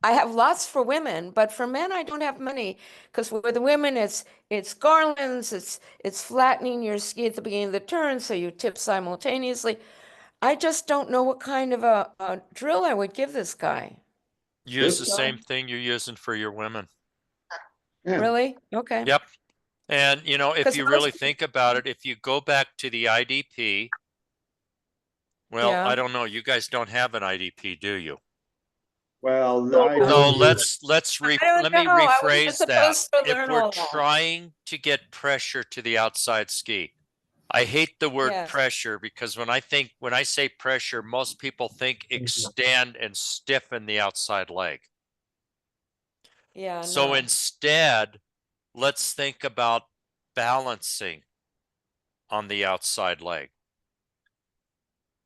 I have lots for women, but for men, I don't have many, because with the women, it's garlands, it's flattening your ski at the beginning of the turn, so you tip simultaneously. I just don't know what kind of a drill I would give this guy. Use the Good. same thing you're using for your women. Yeah. Really? Okay. Yep. And you know, if 'Cause you most really people- think about it, if you go back to the IDP, well, Yeah. I don't know, you guys don't have an IDP, do you? well, So I don't let me know. I wasn't rephrase that. supposed to If learn we're all that. trying to get pressure to the outside ski, I hate the word Yes. pressure because when I say pressure, most people think extend and stiffen the outside leg. Yeah. So no. instead, let's think about balancing on the outside leg.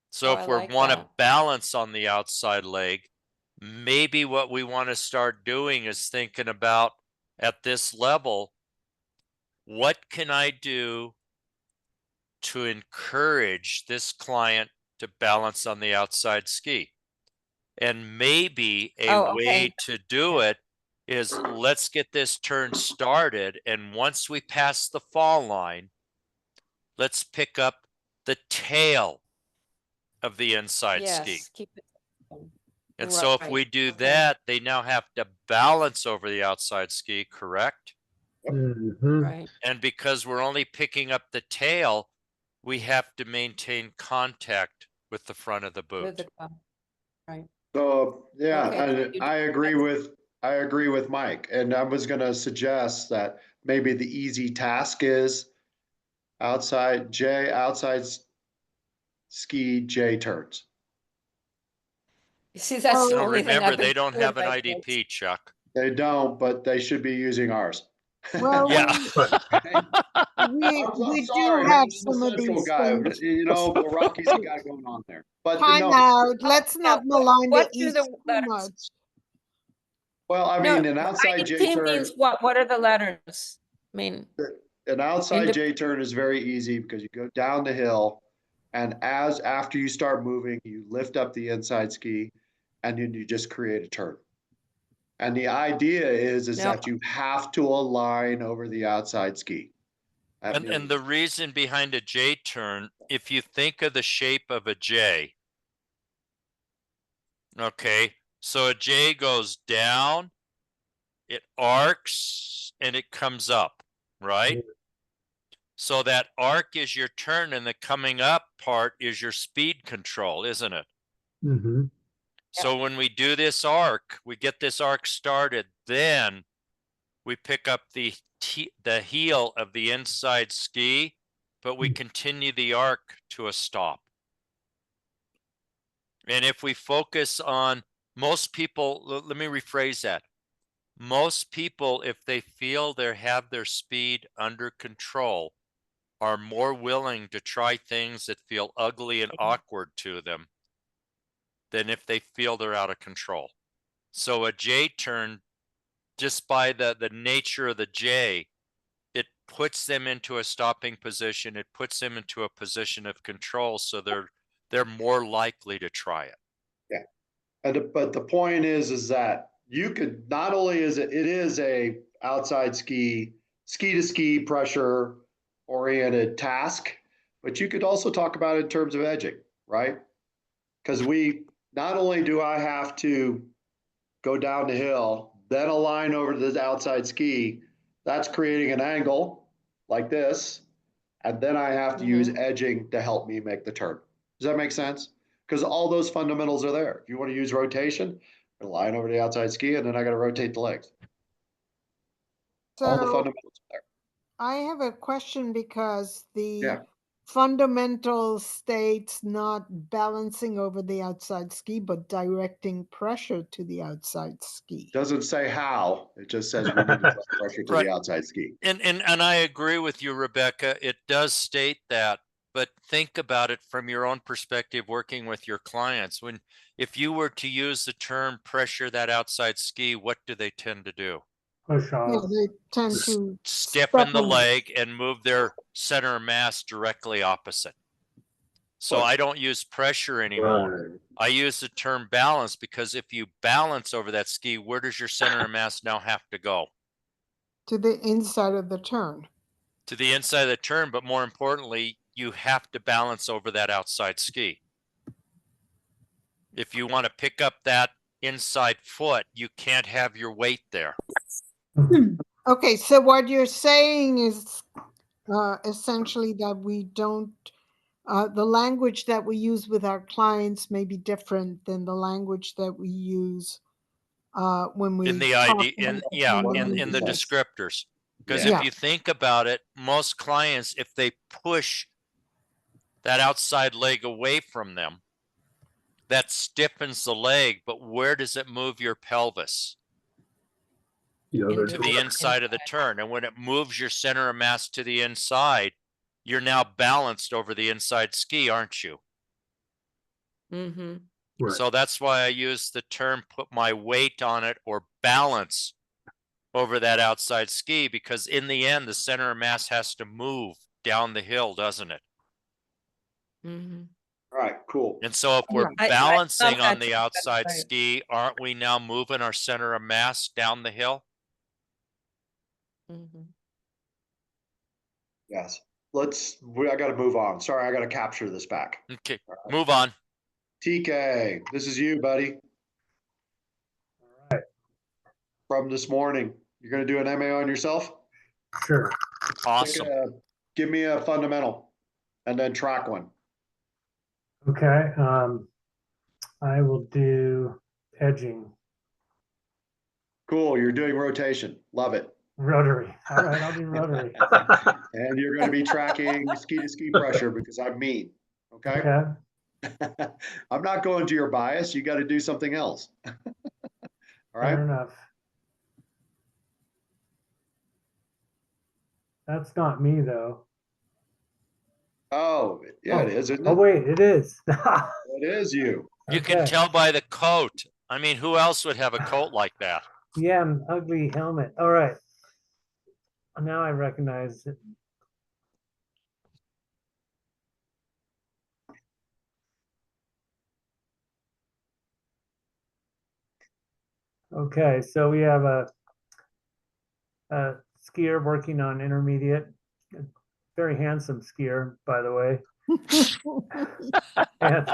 So Oh, if I we like want to that. balance on the outside leg, maybe what we want to start doing is thinking about at this level, what can I do to encourage this client to balance on the outside ski? And maybe a Oh, way okay. to do it is let's get this turn started. And once we pass the fall line, let's pick up the tail of the inside ski. Yes. Keep it. And so if we Right, do okay. that, they now have to balance over the outside ski, correct? Mhm. Right. And because we're only picking up the tail, we have to maintain contact with the front of the With boot. the, right. So, yeah, Okay, so and you I agree with Mike, and I was gonna suggest that maybe the easy task is outside ski J turns. You see, that's the Now only thing remember, I've been they don't doing have an like this. IDP, Chuck. They don't, but they should be using ours. Well, Yeah. we I'm do sorry, man, have I'm a some of central these guy. things. You know, Milwaukee's got going on there. But Time no, out. Let's not malign the What do East the too letters? much. well, I No, mean, an outside J IDT turn, means what? What are the letters? I mean, an outside Indep- J turn is very easy because you go down the hill, and after you start moving, you lift up the inside ski, and then you just create a turn. And the idea is No. that you have to align over the outside ski. That And means- the reason behind a J turn, if you think of the shape of a J, okay, so a J goes down, it arcs, and it comes up, right? So that arc is your turn, and the coming up part is your speed control, isn't it? Mm-hmm. So when we do this arc, we get this arc started, then we pick up the heel of the inside ski, but we continue the arc to a stop. And if we focus on most people, let me rephrase that. Most people, if they feel they have their speed under control, are more willing to try things that feel ugly and awkward to them than if they feel they're out of control. So a J turn, just by the nature of the J, it puts them into a stopping position. It puts them into a position of control. So they're more likely to try it. Yeah. But the point is that you could, not only is it is a outside ski to ski pressure oriented task, but you could also talk about it in terms of edging, right? Because not only do I have to go down the hill, then align over to the outside ski, that's creating an angle like this. And then I have to use edging to help me make the turn. Does that make sense? Because all those fundamentals are there. If you want to use rotation, line over the outside ski, and then I got to rotate the legs. All the So fundamentals are there. I have a question because the Yeah. fundamental states not balancing over the outside ski, but directing pressure to the outside ski. Doesn't say how. It just says we need to apply pressure to Right. the outside ski. And I agree with you, Rebecca. It does state that, but think about it from your own perspective working with your clients. If you were to use the term pressure that outside ski, what do they tend to do? Push Yeah, off. they tend to Stiffen the step on it. leg and move their center of mass directly opposite. So I don't use pressure anymore. Right. I use the term balance because if you balance over that ski, where does your center of mass now have to go? To the inside of the turn. To the inside of the turn, but more importantly, you have to balance over that outside ski. If you want to pick up that inside foot, you can't have your weight there. Okay, so what you're saying is essentially that we don't, the language that we use with our clients may be different than the language that we use when we In the talk ID, in the 100%. descriptors. Because Yeah. if you think about it, most clients, if they push that outside leg away from them, that stiffens the leg, but where does it move your pelvis? To the inside of the turn. And when it moves your center of mass to the inside, you're now balanced over the inside ski, aren't you? Mm-hmm. Right. So that's why I use the term put my weight on it or balance over that outside ski, because in the end, the center of mass has to move down the hill, doesn't it? Mm-hmm. All right, cool. And so if we're I love balancing on that the too. That's outside right. ski, aren't we now moving our center of mass down the hill? Mm-hmm. Yes. I got to move on. Sorry, I got to capture this back. Okay, move on. TK, this is you, buddy. All right. From this morning, you're going to do an MA on yourself? Sure. Awesome. Give me a fundamental and then track one. Okay. I will do edging. Cool. You're doing rotation. Love it. Rotary. All right, I'll do rotary. And you're going to be tracking ski to ski pressure because I'm mean. Okay. Okay. I'm not going to your bias. You got to do something else. All right. Fair enough. That's not me though. Oh, yeah, it is, isn't Oh, it? wait, it is. It is you. You can Okay. tell by the coat. I mean, who else would have a coat like that? Yeah, an ugly helmet. All right. Now I recognize it. Okay, so we have a skier working on intermediate. A very handsome skier, by the way. And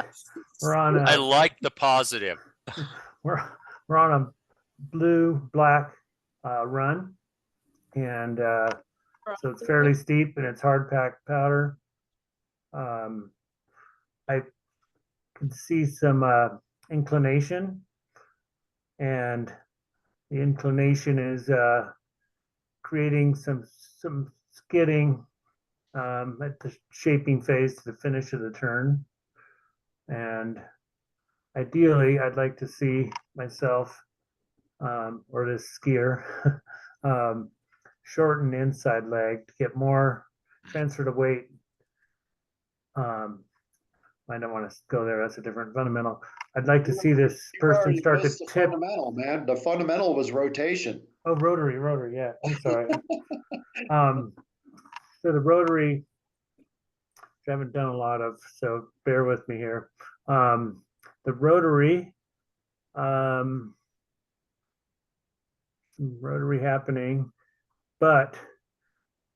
we're on I a like the positive. we're we're on a blue black run, and so it's fairly steep and it's hard packed powder. I can see some inclination, and the inclination is creating some skidding at the shaping phase to the finish of the turn. And ideally, I'd like to see myself or this skier shorten inside leg to get more transfer to weight. I don't want to go there. That's a different fundamental. I'd like to see this You person already start to missed the tip. fundamental, man. The fundamental was rotation. Oh, rotary. Yeah, I'm sorry. So the rotary, which I haven't done a lot of, so bear with me here. The rotary, rotary happening, but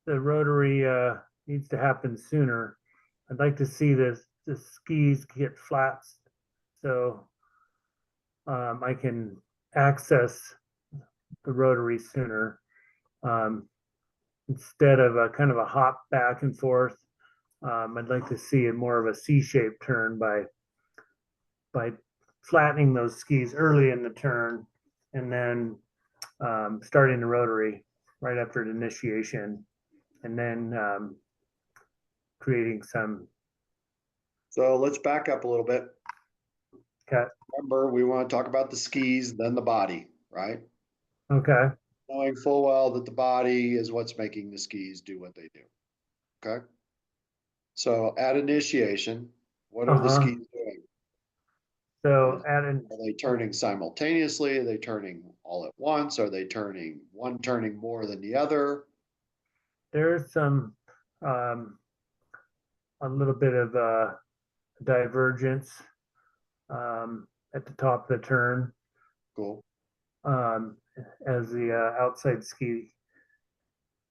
the rotary needs to happen sooner. I'd like to see the skis get flats so I can access the rotary sooner instead of a kind of a hop back and forth. I'd like to see it more of a C-shaped turn by flattening those skis early in the turn and then starting the rotary right after the initiation, and then creating some. So let's back up a little bit. Okay. Remember, we want to talk about the skis, then the body, right? Okay. Knowing full well that the body is what's making the skis do what they do. Okay. So at initiation, what are the skis doing? So Are they turning simultaneously? Are they turning all at once? Are they turning more than the other? There's some a little bit of divergence at the top of the turn. Cool. As the outside ski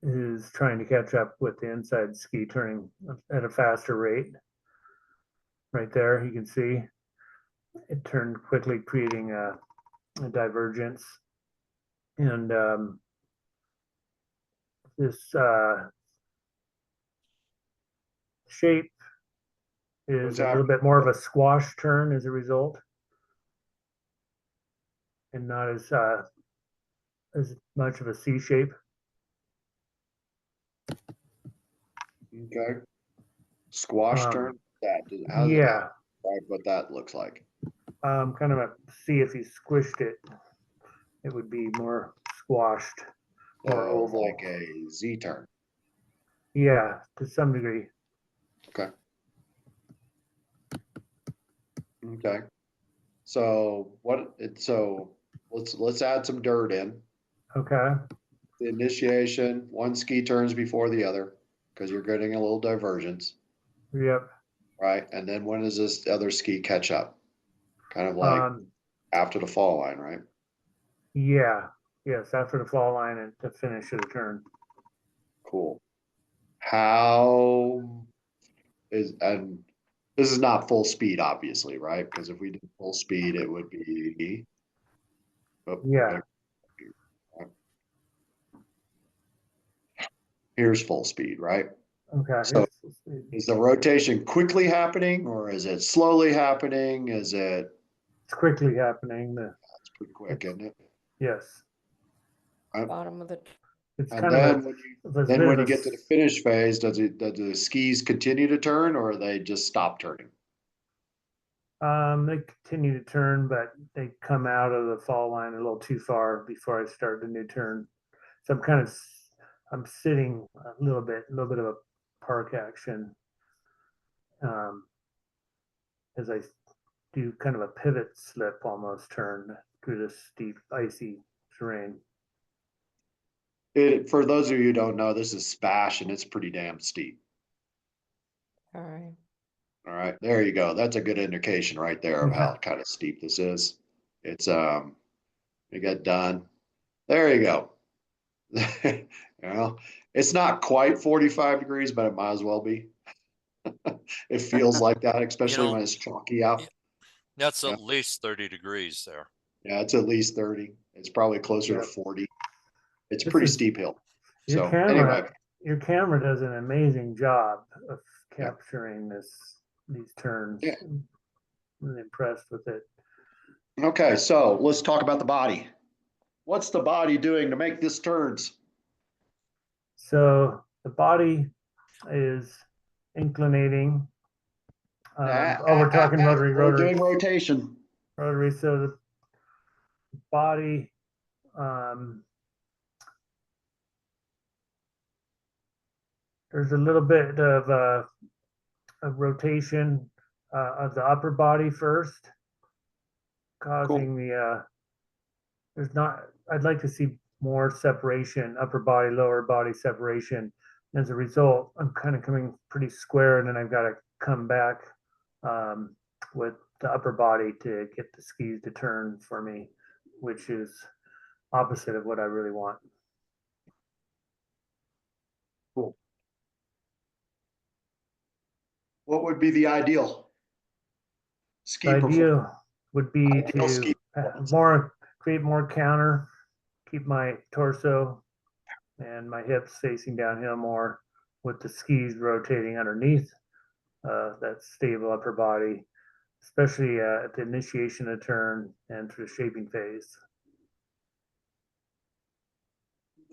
is trying to catch up with the inside ski turning at a faster rate. Right there, you can see it turned quickly, creating a divergence. And this shape is a little bit more of a squash turn as a result, and not as much of a C shape. Okay. Squash turn. How's Yeah. what that looks like. Kind of see if you squished it, it would be more squashed or oval. Like a Z turn. Yeah, to some degree. Okay. Okay. So let's add some dirt in. Okay. The initiation, one ski turns before the other because you're getting a little divergence. Yep. Right. And then when does this other ski catch up? Kind of like after the fall line, right? Yeah. Yes, after the fall line and the finish of the turn. Cool. And this is not full speed, obviously, right? Because if we did full speed, it would be. Yeah. Here's full speed, right? Okay. So is the rotation quickly happening or is it slowly happening? Is it? It's quickly happening. That's pretty quick, isn't it? Yes. Bottom of the. It's And kind then when you get to the finish phase, does the skis continue to turn or they just stop turning? They continue to turn, but they come out of the fall line a little too far before I start the new turn. So I'm kind of I'm sitting a little bit of a park action. As I do kind of a pivot slip almost turn through this steep icy terrain. For those of you who don't know, this is Spash and it's pretty damn steep. All right. All right, there you go. That's a good indication right there of how kind of steep this is. It's, you get done. There you go. You know, it's not quite 45 degrees, but it might as well be. It feels like that, especially know, when it's chalky out. That's Yeah. at least 30 degrees there. Yeah, it's at least 30. It's probably closer to Yep. 40. It's a This pretty is- steep hill. Your So camera, anyway, your camera does an amazing job of capturing these turns. Yeah. I'm really impressed with it. okay, so let's talk about the body. What's the body doing to make this turns? So the body is inclinating. We're talking rotary, We're doing rotation. rotary. So the body, there's a little bit of a rotation of the upper body first, causing there's not, I'd like to see more separation, upper body, lower body separation. As a result, I'm kind of coming pretty square, and then I've got to come back with the upper body to get the skis to turn for me, which is opposite of what I really want. Cool. What would be the ideal? Ski The performance. idea would be Ideal ski to create more counter, keep my torso and my hips facing downhill more, with the skis rotating underneath that stable upper body, especially at the initiation of turn and through the shaping phase.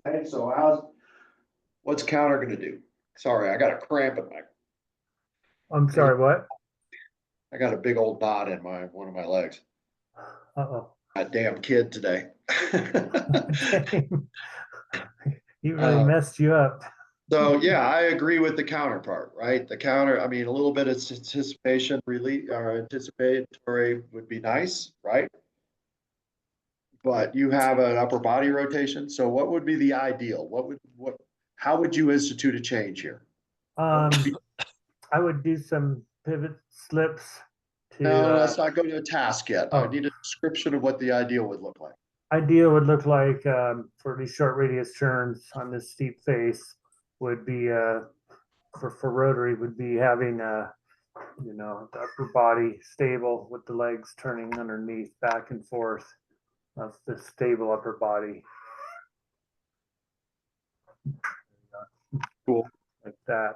Okay, so what's counter gonna do? Sorry, I got a cramp in my, I'm sorry, what? I got a big old knot in one of my legs. Uh-oh. That damn kid today. He really messed you up. So yeah, I agree with the counterpart, right? The counter, I mean, a little bit of anticipation, really, or anticipatory would be nice, right? But you have an upper body rotation. So what would be the ideal? How would you institute a change here? I would do some pivot slips to. No, let's not go to a task yet. I Oh. need a description of what the ideal would look like. Ideal would look like for these short radius turns on this steep face would be for rotary would be having the upper body stable with the legs turning underneath back and forth. That's the stable upper body. Cool. Like that.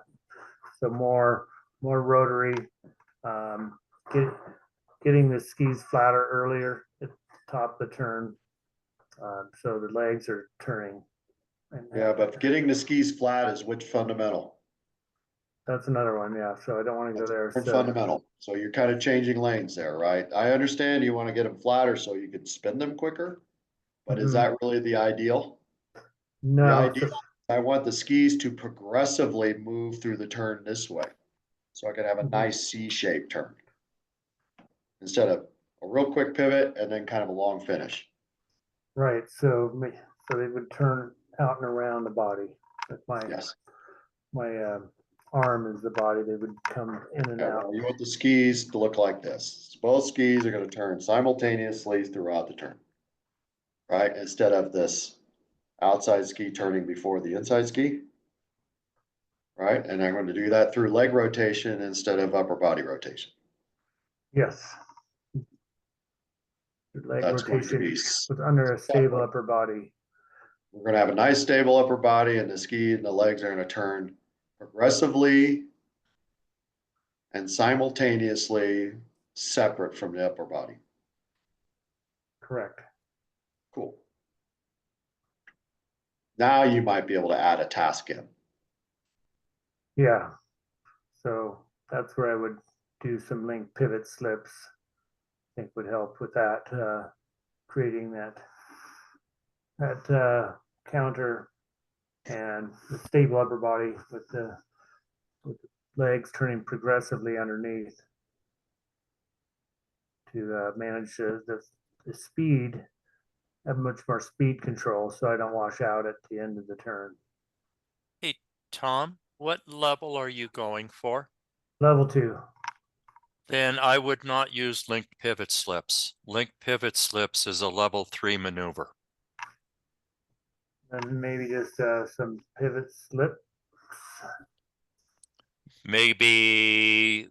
So more rotary, getting the skis flatter earlier at the top of the turn. So the legs are turning. Yeah, but getting the skis flat is which fundamental? That's another one, yeah. So I don't want to go there. Different So fundamental. So you're kind of changing lanes there, right? I understand you want to get them flatter so you can spin them quicker, but is Mhm. that really the ideal? The no, ideal, I want the skis to progressively move through the turn this way. So I can have a Mhm. nice C-shaped turn. Instead of a real quick pivot and then kind of a long finish. right. So they would turn out and around the body. With Yes. my arm is the body. They would come in and Yeah, out. well, you want the skis to look like this. Both skis are going to turn simultaneously throughout the turn. Right? Instead of this outside ski turning before the inside ski. Right? And I'm going to do that through leg rotation instead of upper body rotation. Yes. Leg That's going to rotation be with under a stable upper body. We're going to have a nice stable upper body, and the ski and the legs are going to turn progressively and simultaneously separate from the upper body. Correct. Cool. Now you might be able to add a task in. Yeah. So that's where I would do some link pivot slips. I think would help with that, creating that counter and the stable upper body with the legs turning progressively underneath to manage the speed, have much more speed control so I don't wash out at the end of the turn. Hey, Tom, what level are you going for? Level 2. Then I would not use linked pivot slips. Linked pivot slips is a level 3 maneuver. And maybe just some pivot slip. Maybe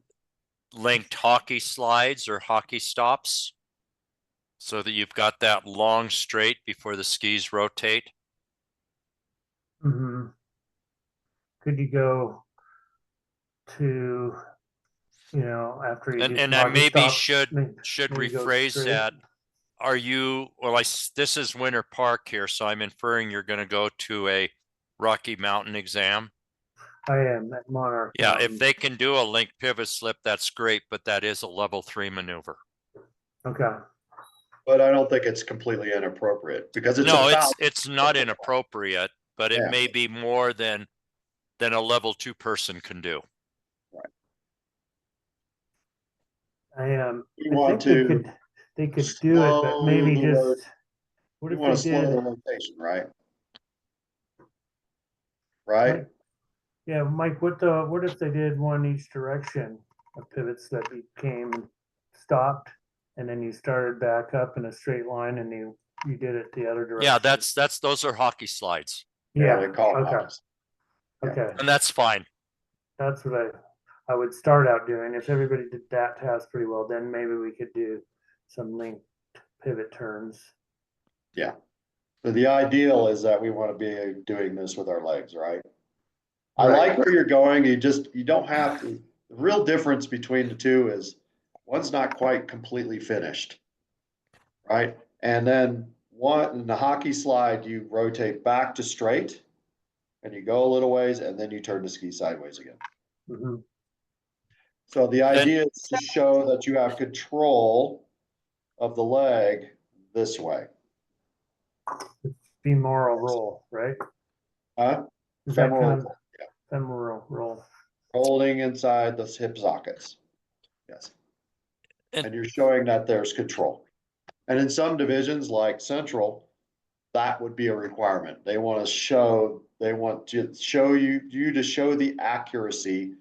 linked hockey slides or hockey stops so that you've got that long straight before the skis rotate. Mm-hmm. Could you go to, after you do And some I hockey maybe stops, should maybe go rephrase straight? that. Are you, well, this is Winter Park here, so I'm inferring you're going to go to a Rocky Mountain exam. I am at Monarch. Yeah, Mountain. if they can do a linked pivot slip, that's great, but that is a level 3 maneuver. Okay. But I don't think it's completely inappropriate because it's No, about, it's not inappropriate, but it Yeah. may be more than a level 2 person can do. I am. You I want think to they could do it, but maybe slow the just what you if want to they slow the did? rotation, right? Right? Mike, yeah, Mike. What if they did one each direction? A pivot slip. You came, stopped, and then you started back up in a straight line, and you did it the other direction. Yeah, those are hockey slides. Yeah. They call it Okay. hockey. Yeah. Okay. And that's fine. That's what I would start out doing. If everybody did that task pretty well, then maybe we could do some linked pivot turns. Yeah. So the ideal is that we want to be doing this with our legs, right? I Right. like where you're going. You don't have to. The real difference between the two is one's not quite completely finished, right? And then in the hockey slide, you rotate back to straight and you go a little ways and then you turn the ski sideways again. Mhm. So the idea is to show that you have control of the leg this way. Femoral roll, right? Huh? Is that Femoral kind of roll, yeah. femoral roll? Holding inside the hip sockets. Yes. And you're showing that there's control. And in some divisions like Central, that would be a requirement. They want to show you to show the accuracy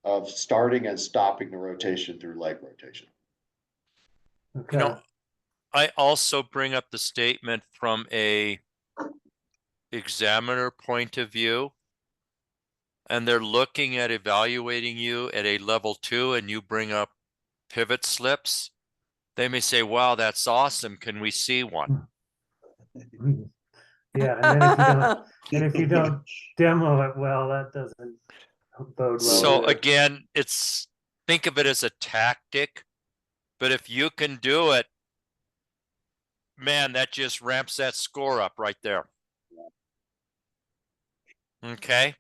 of starting and stopping the rotation through leg rotation. Okay. You know, I also bring up the statement from a examiner point of view, and they're looking at evaluating you at a level 2 and you bring up pivot slips. They may say, wow, that's awesome. Can we see one? Yeah, and if you don't demo it well, that doesn't bode well. So either. again, think of it as a tactic, but if you can do it, man, that just ramps that score up right there. Okay.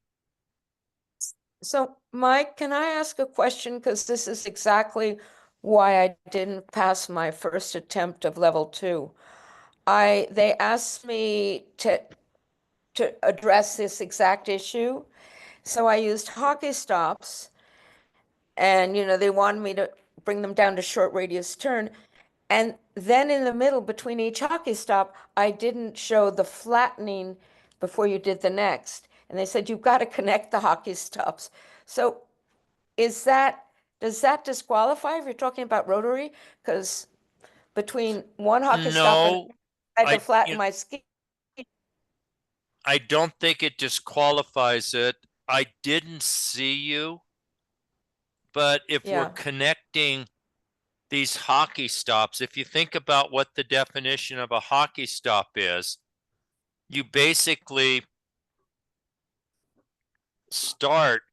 So, Mike, can I ask a question? Because this is exactly why I didn't pass my first attempt of level 2. They asked me to address this exact issue. So I used hockey stops, and they wanted me to bring them down to short radius turn. And then in the middle between each hockey stop, I didn't show the flattening before you did the next. And they said, you've got to connect the hockey stops. So does that disqualify if you're talking about rotary? Because between one hockey stop and No, I can flatten my ski. I don't think it disqualifies it. I didn't see you, but if we're Yeah. connecting these hockey stops, if you think about what the definition of a hockey stop is, you basically start,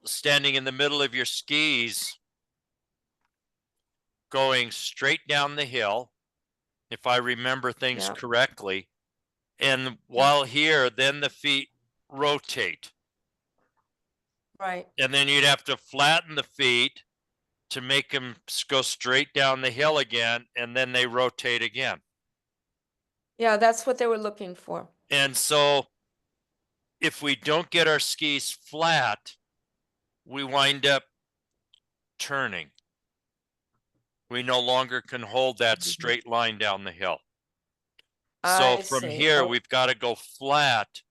standing in the middle of your skis, going straight down the hill, if I remember things Yeah. correctly. And while here, then the feet rotate. Right. And then you'd have to flatten the feet to make them go straight down the hill again, and then they rotate again. Yeah, that's what they were looking for. And so if we don't get our skis flat, we wind up turning. We no longer can hold that straight line down the hill. So I from see. here, Oh. we've got to go flat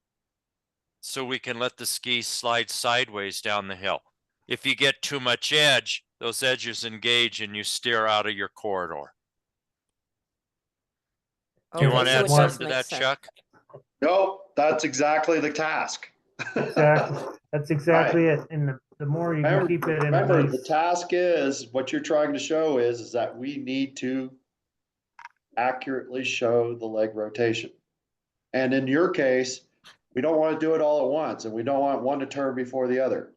so we can let the skis slide sideways down the hill. If you get too much edge, those edges engage and you steer out of your corridor. Do you Okay, want to so add it does something to make that, sense. Chuck? No, that's exactly the task. Exactly. That's exactly it. And the more you can Remember, keep it in a remember, the nice, task is, what you're trying to show is that we need to accurately show the leg rotation. And in your case, we don't want to do it all at once, and we don't want one to turn before the other.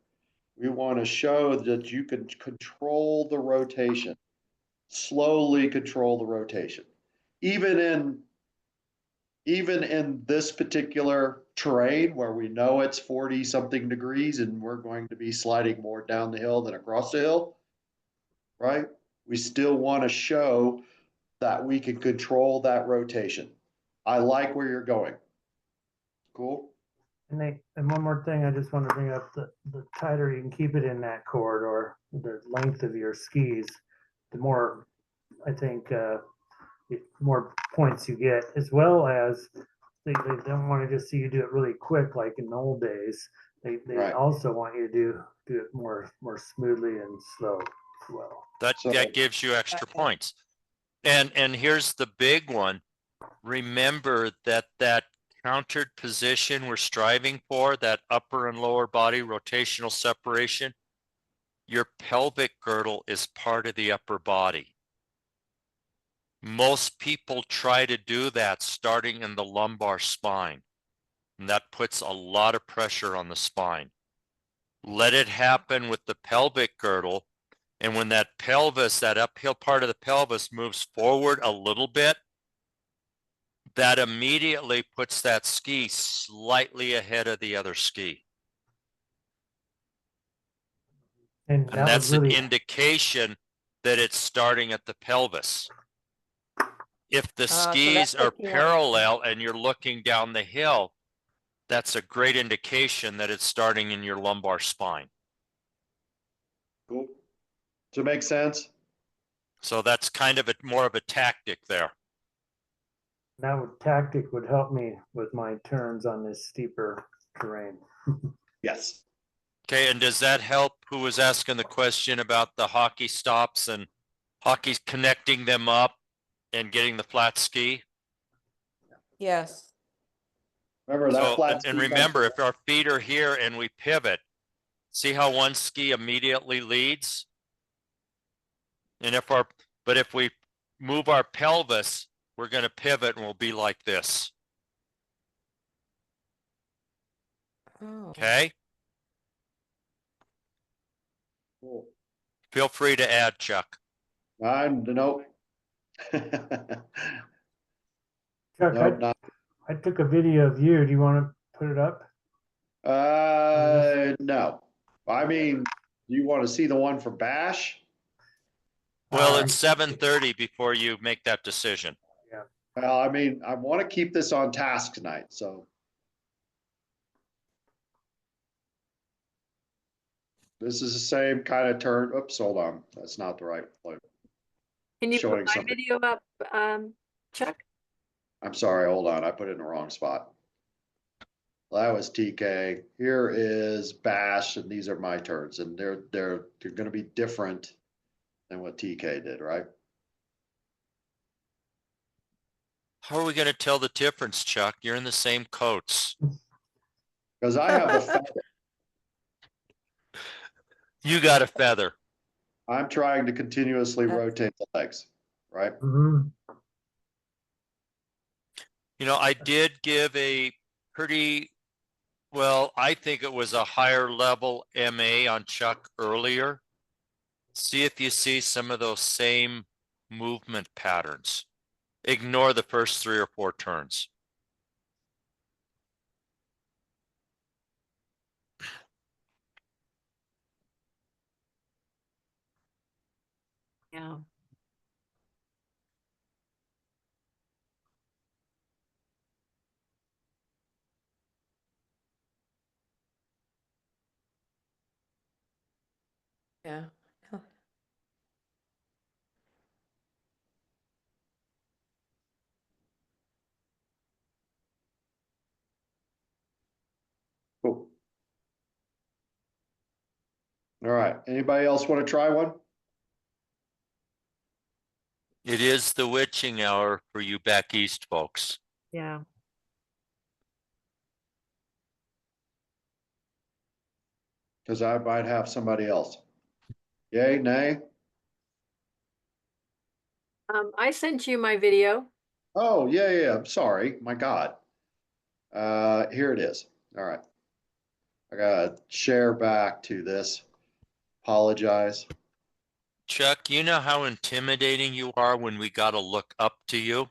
We want to show that you can control the rotation, slowly control the rotation. Even in this particular terrain where we know it's 40 something degrees and we're going to be sliding more down the hill than across the hill, right? We still want to show that we can control that rotation. I like where you're going. Cool. and one more thing, I just want to bring up, the tighter you can keep it in that corridor, the length of your skis, the more, I think, the more points you get, as well as they don't want to just see you do it really quick like in the old days. They Right. also want you to do it more smoothly and slow as well. That gives you extra points. And here's the big one. Remember that countered position we're striving for, that upper and lower body rotational separation, your pelvic girdle is part of the upper body. Most people try to do that starting in the lumbar spine, and that puts a lot of pressure on the spine. Let it happen with the pelvic girdle, and when that pelvis, that uphill part of the pelvis moves forward a little bit, that immediately puts that ski slightly ahead of the other ski. And And that that's would really, an indication that it's starting at the pelvis. If the So skis that's are what you want. parallel and you're looking down the hill, that's a great indication that it's starting in your lumbar spine. Cool. Does it make sense? So that's kind of more of a tactic there. tactic would help me with my turns on this steeper terrain. Yes. Okay, and does that help who was asking the question about the hockey stops and hockey connecting them up and getting the flat ski? Yes. Remember that So, flat. and remember, if our feet are here and we pivot, see how one ski immediately leads? And if we move our pelvis, we're going to pivot and we'll be like this. Oh. Okay? Cool. Feel free to add, Chuck. Nope. Chuck, Nope, not. I took a video of you. Do you want to put it up? No. I mean, you want to see the one for Bash? Well, it's 7:30 before you make that decision. Well, I mean, I want to keep this on task tonight, so. This is the same kind of turn. Oops, hold on. That's not the right one. Can you Showing put my something. video up, Chuck? I'm sorry, hold on. I put it in the wrong spot. That was TK. Here is Bash, and these are my turns, and they're going to be different than what TK did, right? How are we going to tell the difference, Chuck? You're in the same coats. Because I have a feather. You got a feather. I'm trying to continuously rotate the legs, right? Mm-hmm. You know, I did give a pretty, well, I think it was a higher level MA on Chuck earlier. See if you see some of those same movement patterns. Ignore the first 3 or 4 turns. Yeah. Yeah. Cool. All right. Anybody else want to try one? It is the witching hour for you back east folks. Yeah. Because I might have somebody else. Yay, nay? I sent you my video. Oh, yeah. I'm sorry. My God. Here it is. All right. I gotta share back to this. Apologize. Chuck, you know how intimidating you are when we got to look up to you?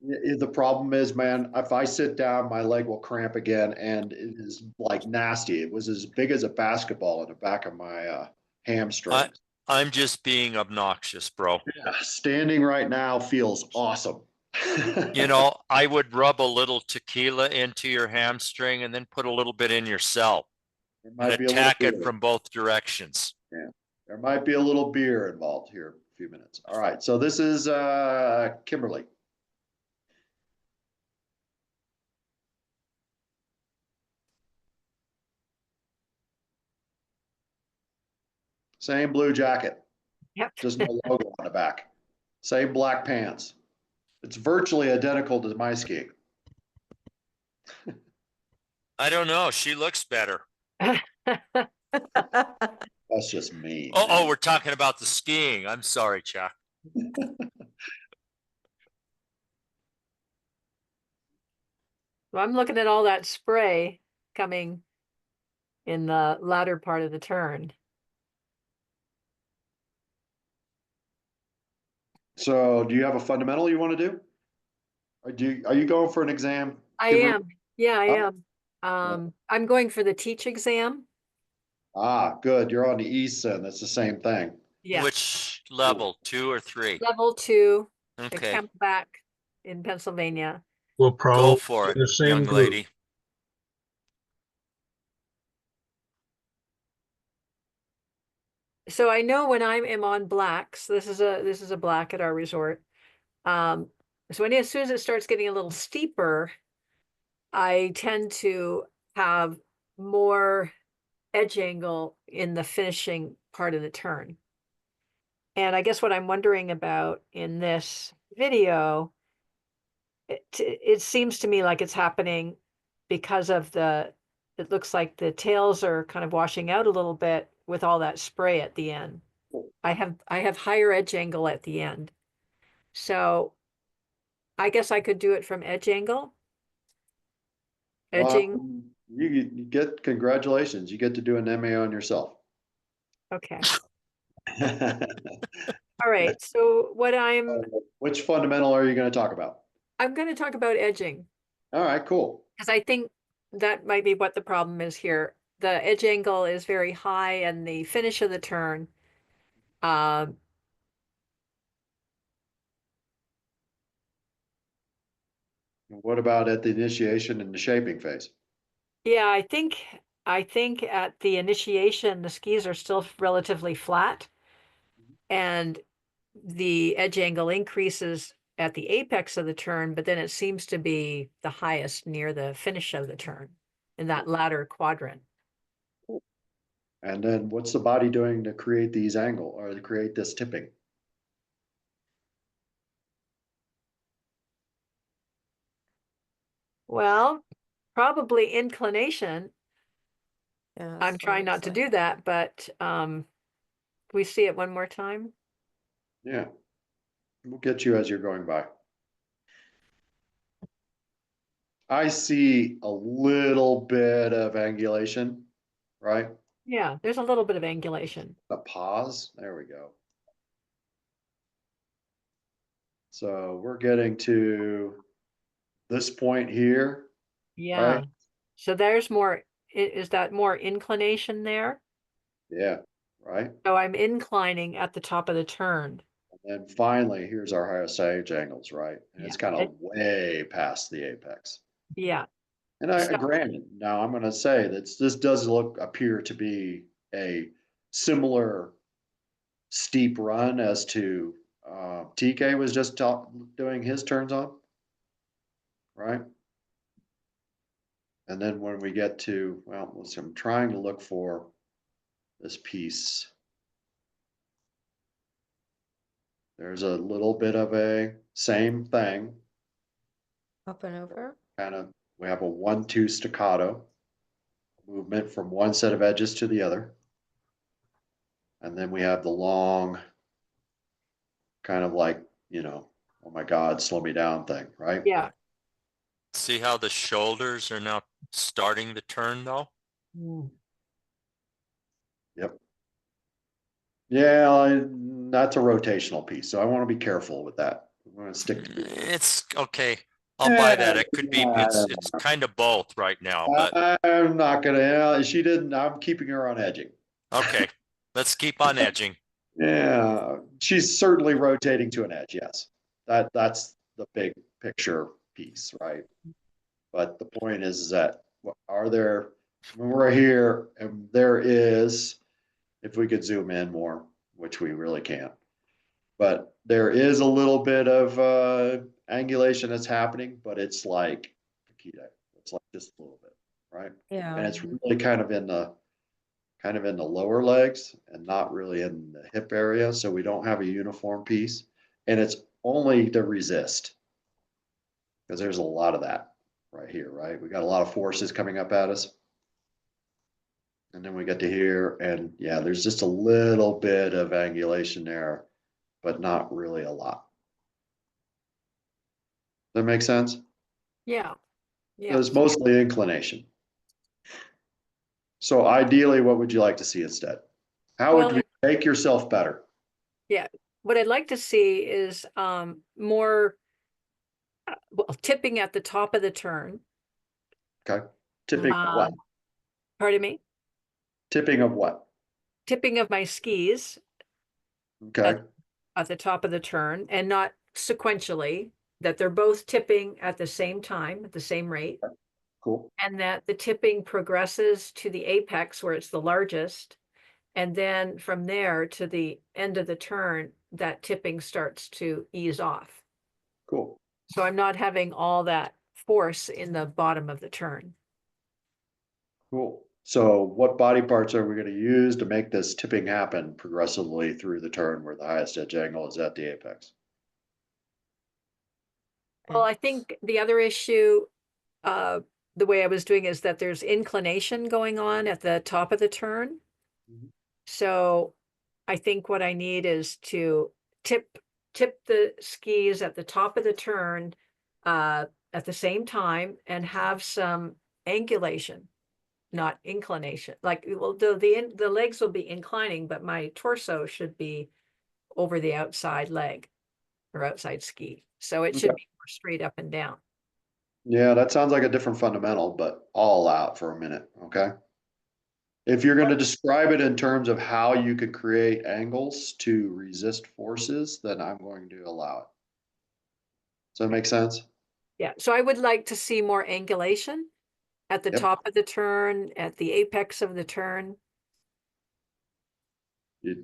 The problem is, man, if I sit down, my leg will cramp again, and it is like nasty. It was as big as a basketball in the back of my hamstring. I'm just being obnoxious, bro. Yeah, standing right now feels awesome. You know, I would rub a little tequila into your hamstring and then put a little bit in yourself There and might be a little attack it beer. from both directions. Yeah, there might be a little beer involved here. In a few minutes. All right, so this is Kimberly. Same blue jacket. Yep. Just no logo on the back. Same black pants. It's virtually identical to my skiing. I don't know. She looks better. That's just me. Oh, we're talking about the skiing. I'm sorry, Chuck. So I'm looking at all that spray coming in the latter part of the turn. So do you have a fundamental you want to do? Or are you going for an exam? I Kimberly? am. Yeah, I Oh. am. I'm going for the teach exam. Ah, good. You're on the east end. That's the same thing. Yeah. Which level, 2 or 3? Level 2 to Okay, camp back in Pennsylvania. We'll go probably for be it, in the same young group. lady. So I know when I am on blacks, this is a black at our resort. So as soon as it starts getting a little steeper, I tend to have more edge angle in the finishing part of the turn. And I guess what I'm wondering about in this video, it seems to me like it's happening because of it looks like the tails are kind of washing out a little bit with all that spray at the end. I have higher edge angle at the end. So I guess I could do it from edge angle. Edging. You get congratulations. You get to do an MA on yourself. Okay. All right. So Which fundamental are you going to talk about? I'm going to talk about edging. All right, cool. Because I think that might be what the problem is here. The edge angle is very high and the finish of the turn. What about at the initiation and the shaping phase? Yeah, I think at the initiation, the skis are still relatively flat and the edge angle increases at the apex of the turn, but then it seems to be the highest near the finish of the turn in that latter quadrant. And then what's the body doing to create these angle or to create this tipping? Well, probably inclination. Yeah, I'm trying not to do that, but can we see it one more time? Yeah. We'll get you as you're going by. I see a little bit of angulation, right? Yeah, there's a little bit of angulation. A pause. There we go. So we're getting to this point here. Yeah. Right? So there's more, is that more inclination there? Yeah, right. So I'm inclining at the top of the turn. And then finally, here's our highest edge angles, right? And it's kind of way past the apex. Yeah. And granted, now I'm going to say that this does appear to be a similar steep run as to TK was just doing his turns on, right? And then when we get to, well, let's see, I'm trying to look for this piece. There's a little bit of a same thing, Up and over. kind of, we have a 1-2 staccato movement from one set of edges to the other. And then we have the long, kind of like, you know, oh my God, slow me down thing, right? Yeah. See how the shoulders are now starting to turn though? Mm. Yep. Yeah, that's a rotational piece, so I want to be careful with that. I'm going to stick to It's okay. I'll buy that. It could be, it's kind of both right now, but I'm not gonna, she didn't, I'm keeping her on edging. okay. Let's keep on edging. Yeah, she's certainly rotating to an edge, yes. That's the big picture piece, right? But the point is that are there, when we're here, and there is, if we could zoom in more, which we really can't, but there is a little bit of angulation that's happening, but it's like, it's like just a little bit, right? Yeah. And it's really kind of in the lower legs and not really in the hip area. So we don't have a uniform piece, and it's only to resist, because there's a lot of that right here, right? We got a lot of forces coming up at us. And then we get to here, and yeah, there's just a little bit of angulation there, but not really a lot. Does that make sense? Yeah. Yeah. It's mostly inclination. So ideally, what would you like to see instead? How would Well, you make yourself better? Yeah, what I'd like to see is more well, tipping at the top of the turn. Okay. Tipping of what? Pardon me? Tipping of what? Tipping of my skis Okay. at the top of the turn, and not sequentially, that they're both tipping at the same time, at the same rate, Cool. and that the tipping progresses to the apex where it's the largest. And then from there to the end of the turn, that tipping starts to ease off. Cool. So I'm not having all that force in the bottom of the turn. Cool. So what body parts are we going to use to make this tipping happen progressively through the turn where the highest edge angle is at the apex? Well, I think the other issue, the way I was doing is that there's inclination going on at the top of the turn. Mhm. So I think what I need is to tip the skis at the top of the turn at the same time, and have some angulation, not inclination. Like, well, the legs will be inclining, but my torso should be over the outside leg or outside ski. So it should Okay. be more straight up and down. Yeah, that sounds like a different fundamental, but I'll allow it for a minute, okay? If you're going to describe it in terms of how you could create angles to resist forces, then I'm going to allow it. Does that make sense? Yeah, so I would like to see more angulation at the Yep. top of the turn, at the apex of the turn.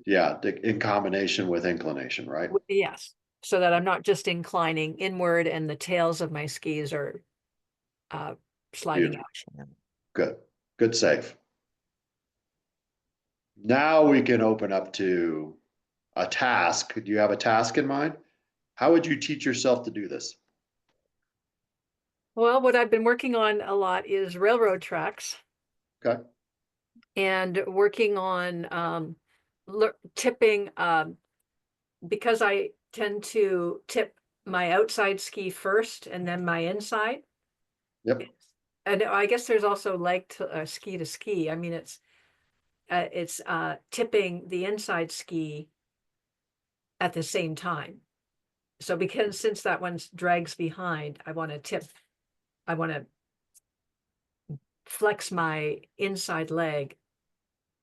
Yeah, in combination with inclination, right? Yes, so that I'm not just inclining inward and the tails of my skis are sliding out. Good, good save. Now we can open up to a task. Do you have a task in mind? How would you teach yourself to do this? Well, what I've been working on a lot is railroad tracks, Okay, and working on tipping, because I tend to tip my outside ski first and then my inside. yep, And I guess there's also leg to ski to ski. I mean, it's tipping the inside ski at the same time. So because since that one drags behind, I want to flex my inside leg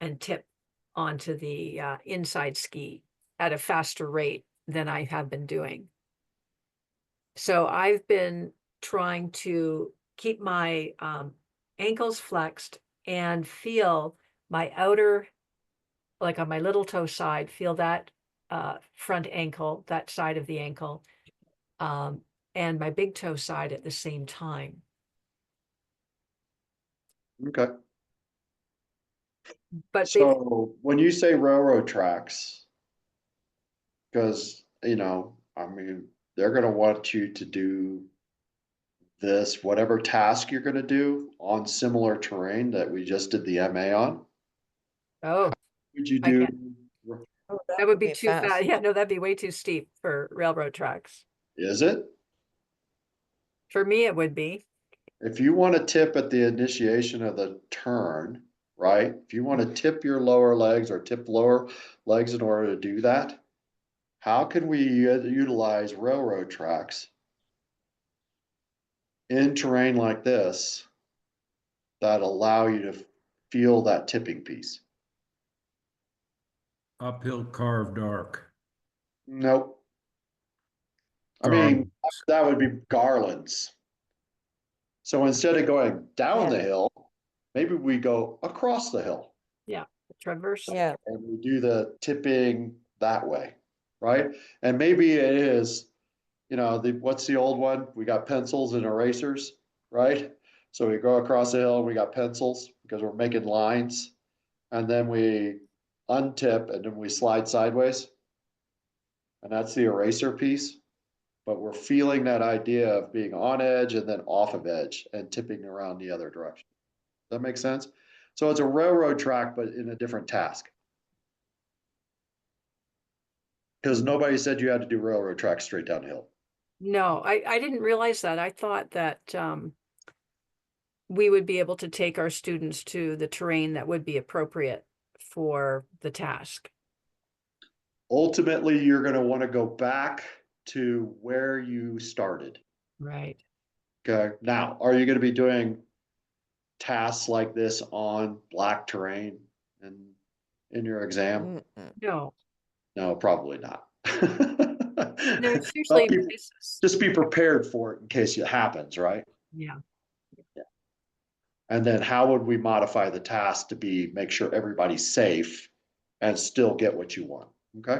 and tip onto the inside ski at a faster rate than I have been doing. So I've been trying to keep my ankles flexed and feel my outer, like on my little toe side, feel that front ankle, that side of the ankle, and my big toe side at the same time. Okay. But they, So when you say railroad tracks, because, I mean, they're gonna want you to do this, whatever task you're gonna do on similar terrain that we just did the MA on. oh, Would you I do? Oh, that would be too fast. fast. Yeah, no, that'd be way too steep for railroad tracks. Is it? For me, it would be. If you want to tip at the initiation of the turn, right? If you want to tip your lower legs or tip lower legs in order to do that, how can we utilize railroad tracks in terrain like this that allow you to feel that tipping piece? Uphill carved arc. Nope. I mean, that would be garlands. So instead of going down the hill, maybe we go across the hill. Yeah, traverse. Yeah. And we do the tipping that way, right? And maybe it is, what's the old one? We got pencils and erasers, right? So we go across the hill and we got pencils because we're making lines. And then we untip and then we slide sideways. And that's the eraser piece. But we're feeling that idea of being on edge and then off of edge and tipping around the other direction. Does that make sense? So it's a railroad track, but in a different task. Because nobody said you had to do railroad tracks straight downhill. No, I didn't realize that. I thought that we would be able to take our students to the terrain that would be appropriate for the task. Ultimately, you're going to want to go back to where you started. Right. Okay. Now, are you going to be doing tasks like this on black terrain and in your exam? No. No, probably not. No, it's usually Just be prepared for it in case it happens, right? Yeah. And then how would we modify the task to make sure everybody's safe and still get what you want? Okay.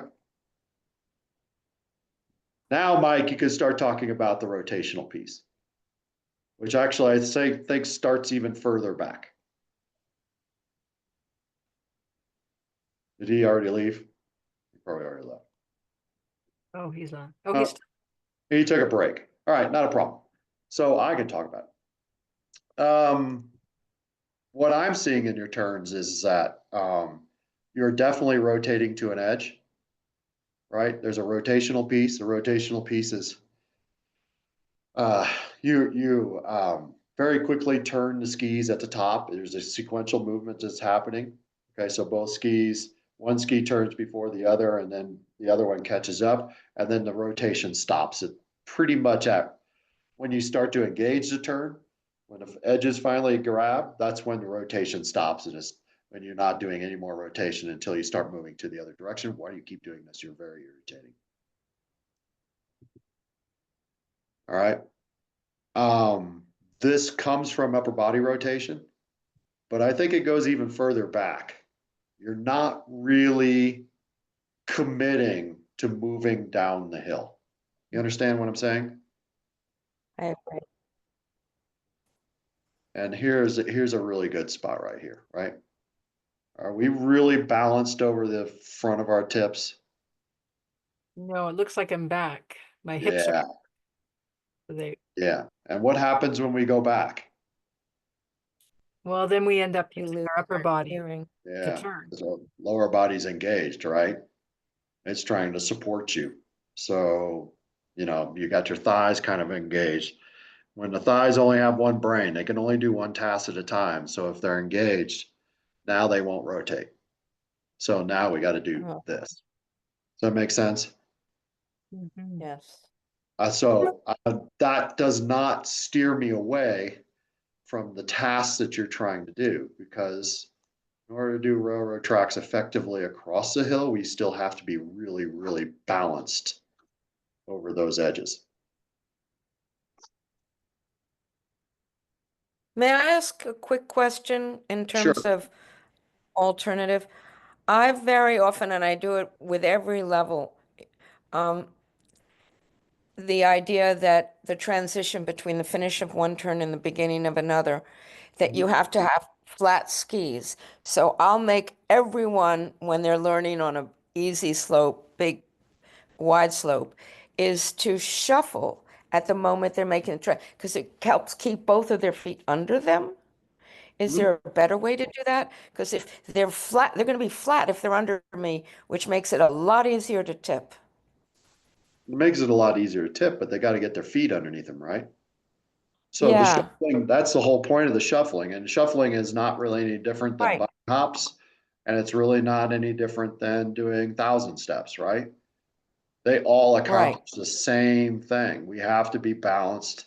Now, Mike, you can start talking about the rotational piece, which actually I think starts even further back. Did he already leave? He probably already left. Oh, he's on. Oh, he's. He took a break. All right, not a problem. So I can talk about it. What I'm seeing in your turns is that you're definitely rotating to an edge, right? There's a rotational piece. The rotational piece is you very quickly turn the skis at the top. There's a sequential movement that's happening. Okay, so both skis, one ski turns before the other, and then the other one catches up, and then the rotation stops it pretty much at when you start to engage the turn. When the edges finally grab, that's when the rotation stops. And it's when you're not doing any more rotation until you start moving to the other direction. Why do you keep doing this? You're very irritating. All right. This comes from upper body rotation, but I think it goes even further back. You're not really committing to moving down the hill. You understand what I'm saying? I agree. And here's a really good spot right here, right? Are we really balanced over the front of our tips? No, it looks like I'm back. My hips are. Yeah. And what happens when we go back? Well, then we end up using our upper body Yeah. to turn. So lower body's engaged, right? It's trying to support you. So, you got your thighs kind of engaged. When the thighs only have one brain, they can only do one task at a time. So if they're engaged, now they won't rotate. So now we got to do this. Does that make sense? Yes. So that does not steer me away from the tasks that you're trying to do, because in order to do railroad tracks effectively across the hill, we still have to be really, really balanced over those edges. May I ask a quick question in terms of alternative? I very often, and I do it with every level, the idea that the transition between the finish of one turn and the beginning of another, that you have to have flat skis. So I'll make everyone, when they're learning on a easy slope, big, wide slope, is to shuffle at the moment they're making the turn, because it helps keep both of their feet under them. Is there a better way to do that? Because if they're flat, they're going to be flat if they're under me, which makes it a lot easier to tip. It makes it a lot easier to tip, but they got to get their feet underneath them, right? So the Yeah. shuffling, that's the whole point of the shuffling, and shuffling is not really any different than Right. bunny hops, and it's really not any different than doing 1,000 steps, right? They all accomplish the same thing. We have to be balanced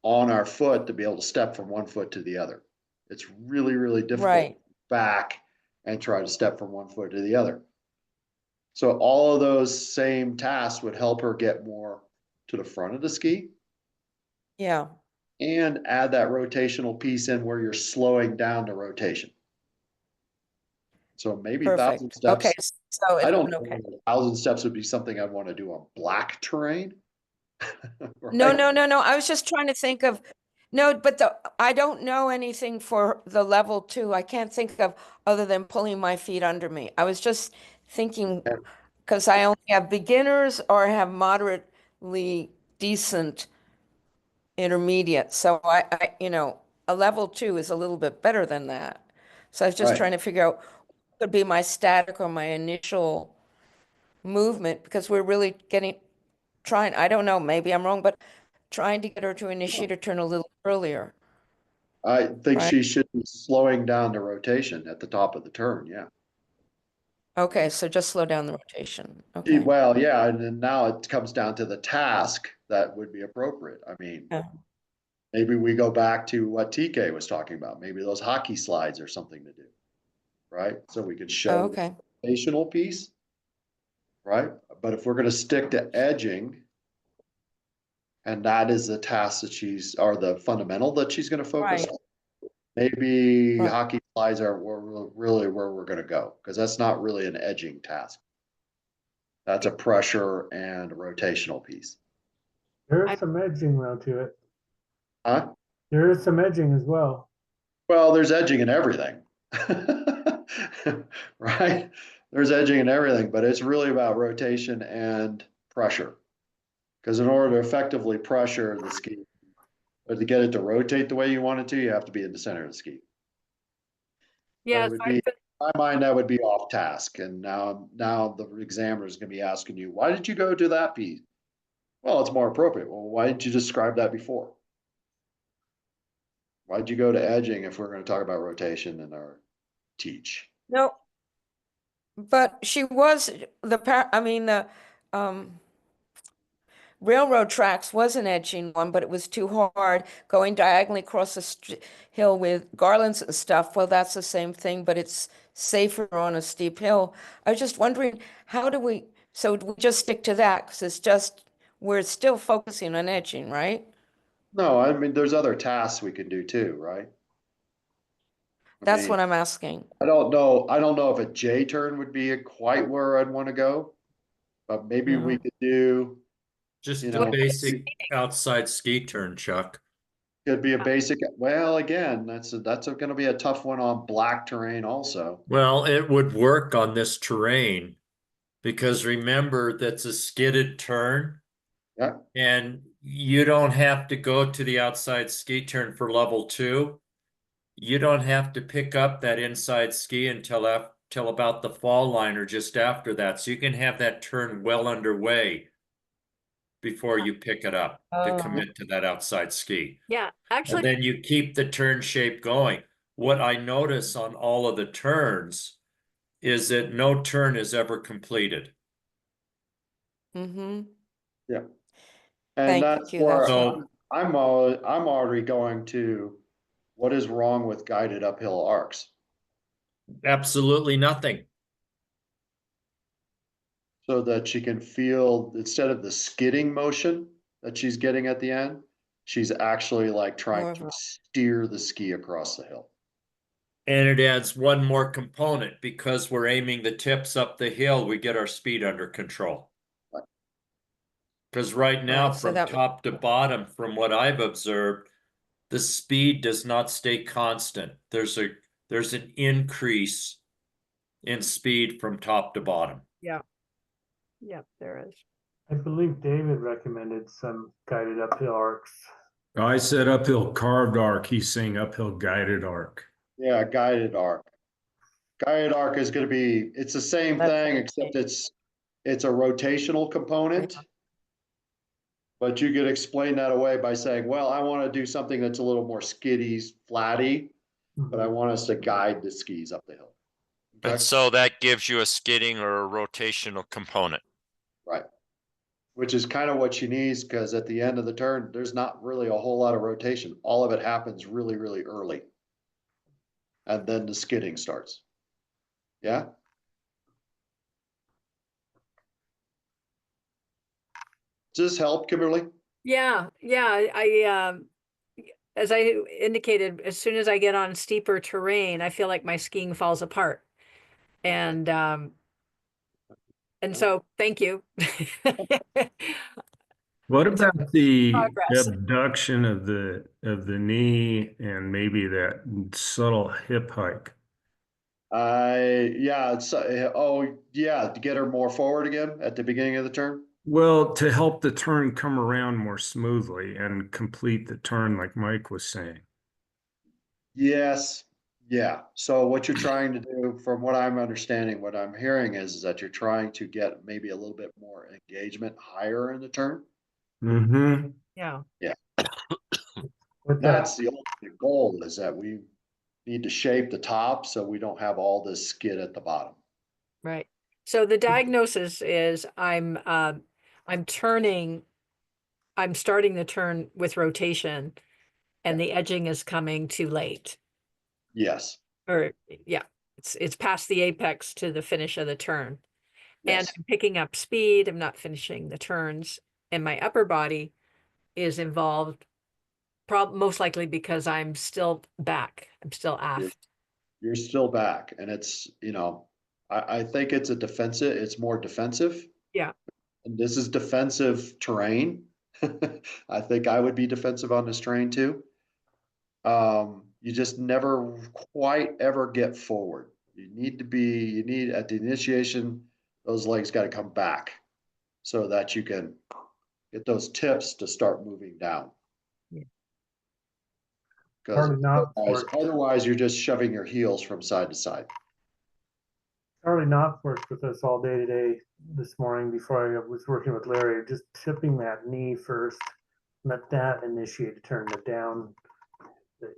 on our foot to be able to step from one foot to the other. It's really, really difficult Right. back and try to step from one foot to the other. So all of those same tasks would help her get more to the front of the ski Yeah. and add that rotational piece in where you're slowing down the rotation. So maybe 1,000 Perfect. steps. Okay. So I don't okay. know, 1,000 steps would be something I'd want to do on black terrain. No, Right? no, no, no. I was just trying to think of, no, but I don't know anything for the level 2. I can't think of other than pulling my feet under me. I was just thinking, because I only have beginners or have moderately decent intermediate. So a level 2 is a little bit better than that. So I was just Right. trying to figure out what could be my static or my initial movement, because we're really trying, I don't know, maybe I'm wrong, but trying to get her to initiate her turn a little earlier. I think Right. she should be slowing down the rotation at the top of the turn, yeah. Okay, so just slow down the rotation. Okay. Well, yeah, and then now it comes down to the task that would be appropriate. I mean, Yeah. maybe we go back to what TK was talking about. Maybe those hockey slides are something to do, right? So we could Oh, show okay. the rotational piece, right? But if we're going to stick to edging, and that is the task that or the fundamental that she's going to focus Right. on, maybe Right. hockey slides are really where we're going to go, because that's not really an edging task. That's a pressure and rotational piece. There is some edging though to it. Huh? There is some edging as well. Well, there's edging in everything. Right? There's edging in everything, but it's really about rotation and pressure. Because in order to effectively pressure the ski, or to get it to rotate the way you want it to, you have to be in the center of the ski. Yes, In my mind, that would be off task. And now the examiner is going to be asking you, why did you go to that piece? Well, it's more appropriate. Well, why didn't you describe that before? Why'd you go to edging if we're going to talk about rotation in our teach? No, but she was the railroad tracks was an edging one, but it was too hard going diagonally across the hill with garlands and stuff. Well, that's the same thing, but it's safer on a steep hill. I was just wondering, do we just stick to that? Because we're still focusing on edging, right? No, I mean, there's other tasks we can do too, right? That's what I'm asking. I don't know if a J turn would be quite where I'd want to go, but maybe we could do, Just you the know, basic outside ski turn, Chuck. could be a basic, well, again, that's going to be a tough one on black terrain also. Well, it would work on this terrain because remember that's a skidded turn. Yeah. And you don't have to go to the outside ski turn for level 2. You don't have to pick up that inside ski until about the fall line or just after that. So you can have that turn well underway before you pick it up to commit to that outside ski. Yeah, actually, And then you keep the turn shape going. What I notice on all of the turns is that no turn is ever completed. Mm-hmm. Yeah. And Thank that's you. where So I'm already going to, what is wrong with guided uphill arcs? absolutely nothing. So that she can feel, instead of the skidding motion that she's getting at the end, she's actually like trying to steer the ski across the hill. And it adds one more component because we're aiming the tips up the hill, we get our speed under control. Because right now, Right, so from that- top to bottom, from what I've observed, the speed does not stay constant. There's an increase in speed from top to bottom. Yeah. Yep, there is. I believe David recommended some guided uphill arcs. I said uphill carved arc. He's saying uphill guided arc. Yeah, guided arc. Guided arc is gonna be, it's the same That's thing, okay. except it's a rotational component. But you could explain that away by saying, well, I want to do something that's a little more skiddy, flatty, but I want us to guide the skis up the hill. Okay? And so that gives you a skidding or a rotational component. Right. Which is kind of what she needs, because at the end of the turn, there's not really a whole lot of rotation. All of it happens really, really early. And then the skidding starts. Yeah? Does this help, Kimberly? Yeah, as I indicated, as soon as I get on steeper terrain, I feel like my skiing falls apart. And so thank you. What about the progress. abduction of the knee and maybe that subtle hip hike? Yeah, oh, yeah, to get her more forward again at the beginning of the turn? Well, to help the turn come around more smoothly and complete the turn, like Mike was saying. Yes, yeah. So what you're trying to do, from what I'm understanding, what I'm hearing is that you're trying to get maybe a little bit more engagement higher in the turn. Mm-hmm. Yeah. Yeah. With that, That's the ultimate goal, is that we need to shape the top so we don't have all this skid at the bottom. Right. So the diagnosis is I'm starting the turn with rotation and the edging is coming too late. Yes, Or yeah, it's past the apex to the finish of the turn. And yes, I'm picking up speed, I'm not finishing the turns, and my upper body is involved, most likely because I'm still back. I'm still aft. you're still back, and it's, I think it's it's more defensive. Yeah. And this is defensive terrain. I think I would be defensive on this terrain too. You just never quite ever get forward. You need at the initiation, those legs got to come back so that you can get those tips to start moving down. Because Probably not otherwise you're just shoving your heels from side to side. Charlie Knopf worked with us all day today this morning before I was working with Larry, just tipping that knee first, let that initiate to turn the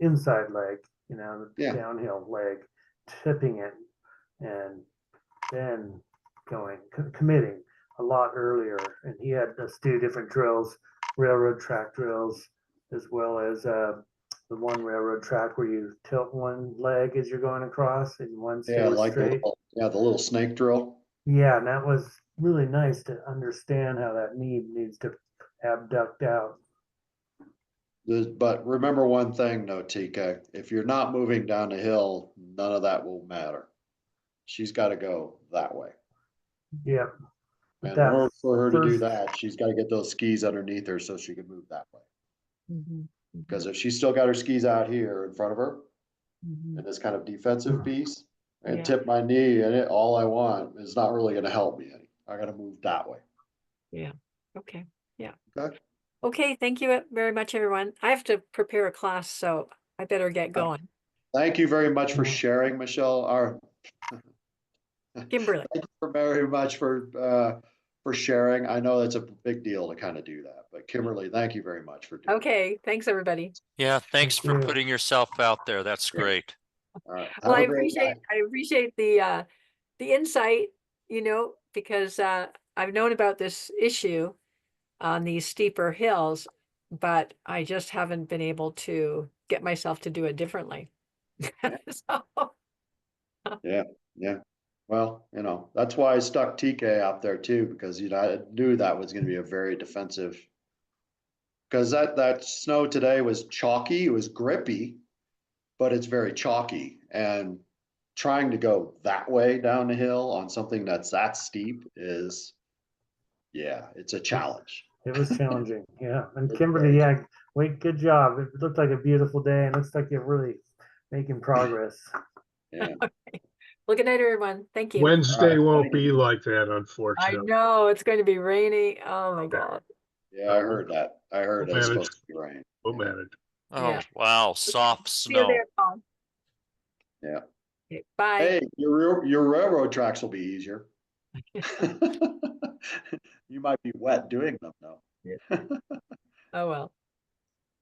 inside leg, the Yeah. downhill leg, tipping it, and then committing a lot earlier. And he had us do different drills, railroad track drills, as well as the one railroad track where you tilt one leg as you're going across and one Yeah, stays like straight. the little snake drill. Yeah, and that was really nice to understand how that knee needs to abduct out. But remember one thing, though, TK, if you're not moving down the hill, none of that will matter. She's got to go that way. Yep. And in That order for her to do first- that, she's got to get those skis underneath her so she can move that way. Mhm, Because if she's still got her skis out here in front of her, mhm. in this kind of defensive piece, and Yeah. tip my knee and all I want is not really going to help me any. I got to move that way. Yeah. Okay. Yeah. Okay. Okay. Thank you very much, everyone. I have to prepare a class, so I better get going. Thank you very much for sharing, Michelle. Kimberly. Thank you very much for sharing. I know that's a big deal to kind of do that, but Kimberly, thank you very much for doing Okay. Thanks, everybody. Yeah, thanks Thank for you. putting yourself out there. That's great. it. All right. Well, Have I a great night. appreciate the insight, because I've known about this issue on these steeper hills, but I just haven't been able to get myself to do it differently. So, Yeah. Well, that's why I stuck TK out there too, because I knew that was going to be a very defensive. Because that snow today was chalky, it was grippy, but it's very chalky, and trying to go that way down the hill on something that's that steep is, yeah, it's a challenge. It was challenging, yeah. And It's Kimberly, very yeah, wait, good job. It looked like a beautiful day and looks like you're really making progress. Yeah. Well, good night, everyone. Thank you. Wednesday All right, won't thank be you. like that, I unfortunately. know it's going to be rainy. Oh my God. Yeah, I heard that. I heard We'll it's manage. supposed to be rain. We'll manage. Oh, Yeah. wow, soft See you snow. there, Tom. Yeah. Okay, bye. Hey, your railroad tracks will be easier. You might be wet doing them though. Oh well.